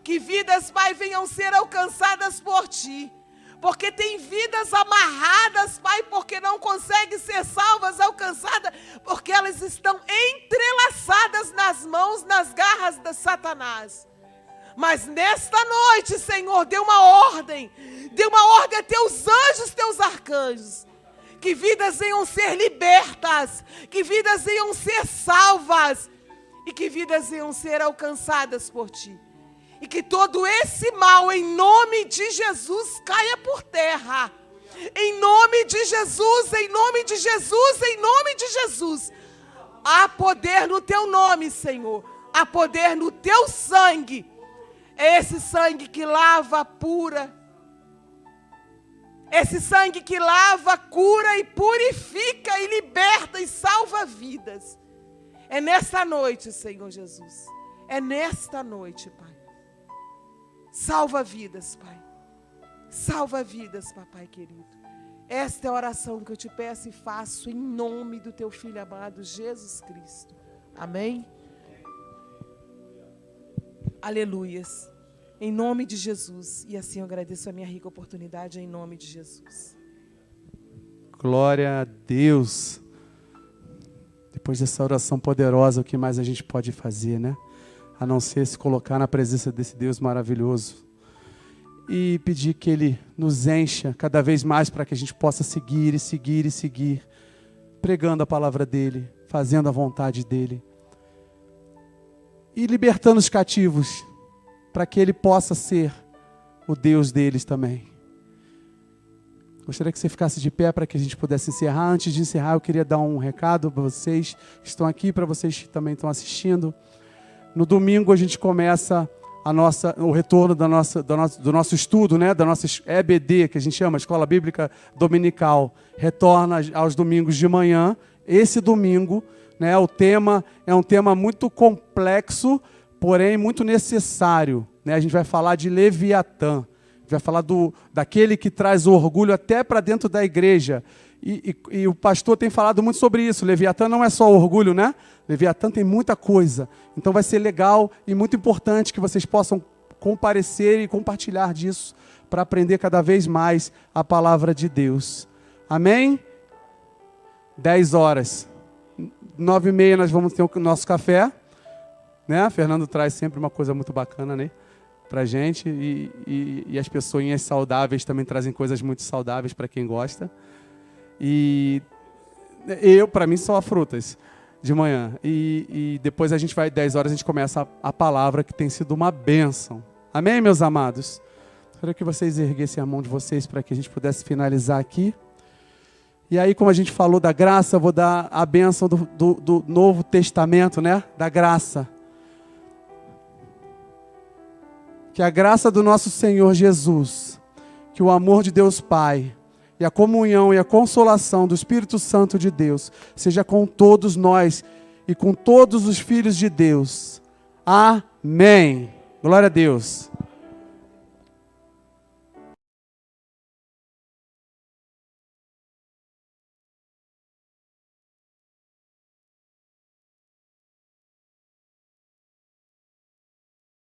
Que vidas, Pai, venham ser alcançadas por Ti. porque tem vidas amarradas, Pai, porque não conseguem ser salvas, alcançadas, porque elas estão entrelaçadas nas mãos, nas garras de Satanás. Mas nesta noite, Senhor, dê uma ordem a teus anjos, teus arcanjos, que vidas venham ser libertas, que vidas venham ser salvas, e que vidas venham ser alcançadas por Ti. E que todo esse mal, em nome de Jesus, caia por terra. Em nome de Jesus, em nome de Jesus, em nome de Jesus. Há poder no Teu nome, Senhor. Há poder no Teu sangue. É esse sangue que lava, pura. Esse sangue que lava, cura e purifica e liberta e salva vidas. É nesta noite, Senhor Jesus. É nesta noite, Pai. Salva vidas, Pai. Salva vidas, Papai querido. Esta é a oração que eu te peço e faço em nome do Teu Filho amado, Jesus Cristo. Amém? Aleluias. Em nome de Jesus. E assim eu agradeço a minha rica oportunidade em nome de Jesus. Glória a Deus. Depois dessa oração poderosa, o que mais a gente pode fazer, né? A não ser se colocar na presença desse Deus maravilhoso. E pedir que Ele nos encha cada vez mais para que a gente possa seguir e seguir e seguir. Pregando a palavra dEle, fazendo a vontade dEle. E libertando os cativos, para que Ele possa ser o Deus deles também. Gostaria que você ficasse de pé para que a gente pudesse encerrar. Antes de encerrar, eu queria dar um recado para vocês que estão aqui, para vocês que também estão assistindo. No domingo a gente começa o retorno do nosso estudo, né? Da nossa EBD, que a gente chama, Escola Bíblica Dominical. Retorna aos domingos de manhã. Esse domingo, né, o tema é um tema muito complexo, porém muito necessário. Né? A gente vai falar de Leviatã. Vai falar daquele que traz o orgulho até para dentro da igreja. E o pastor tem falado muito sobre isso. Leviatã não é só orgulho, né? Leviatã tem muita coisa. Então vai ser legal e muito importante que vocês possam comparecer e compartilhar disso para aprender cada vez mais a palavra de Deus. Amém? 10 horas. 9h30 nós vamos ter o nosso café. Né? Fernando traz sempre uma coisa muito bacana, né? Pra gente. E as pessoinhas saudáveis também trazem coisas muito saudáveis para quem gosta. E para mim, só frutas de manhã. E depois a gente vai, 10 horas, a gente começa a palavra que tem sido uma bênção. Amém, meus amados? Quero que vocês erguessem a mão de vocês para que a gente pudesse finalizar aqui. E aí, como a gente falou da graça, eu vou dar a bênção do Novo Testamento, né? Da graça. Que a graça do nosso Senhor Jesus, que o amor de Deus Pai, e a comunhão e a consolação do Espírito Santo de Deus seja com todos nós e com todos os filhos de Deus. Amém. Glória a Deus.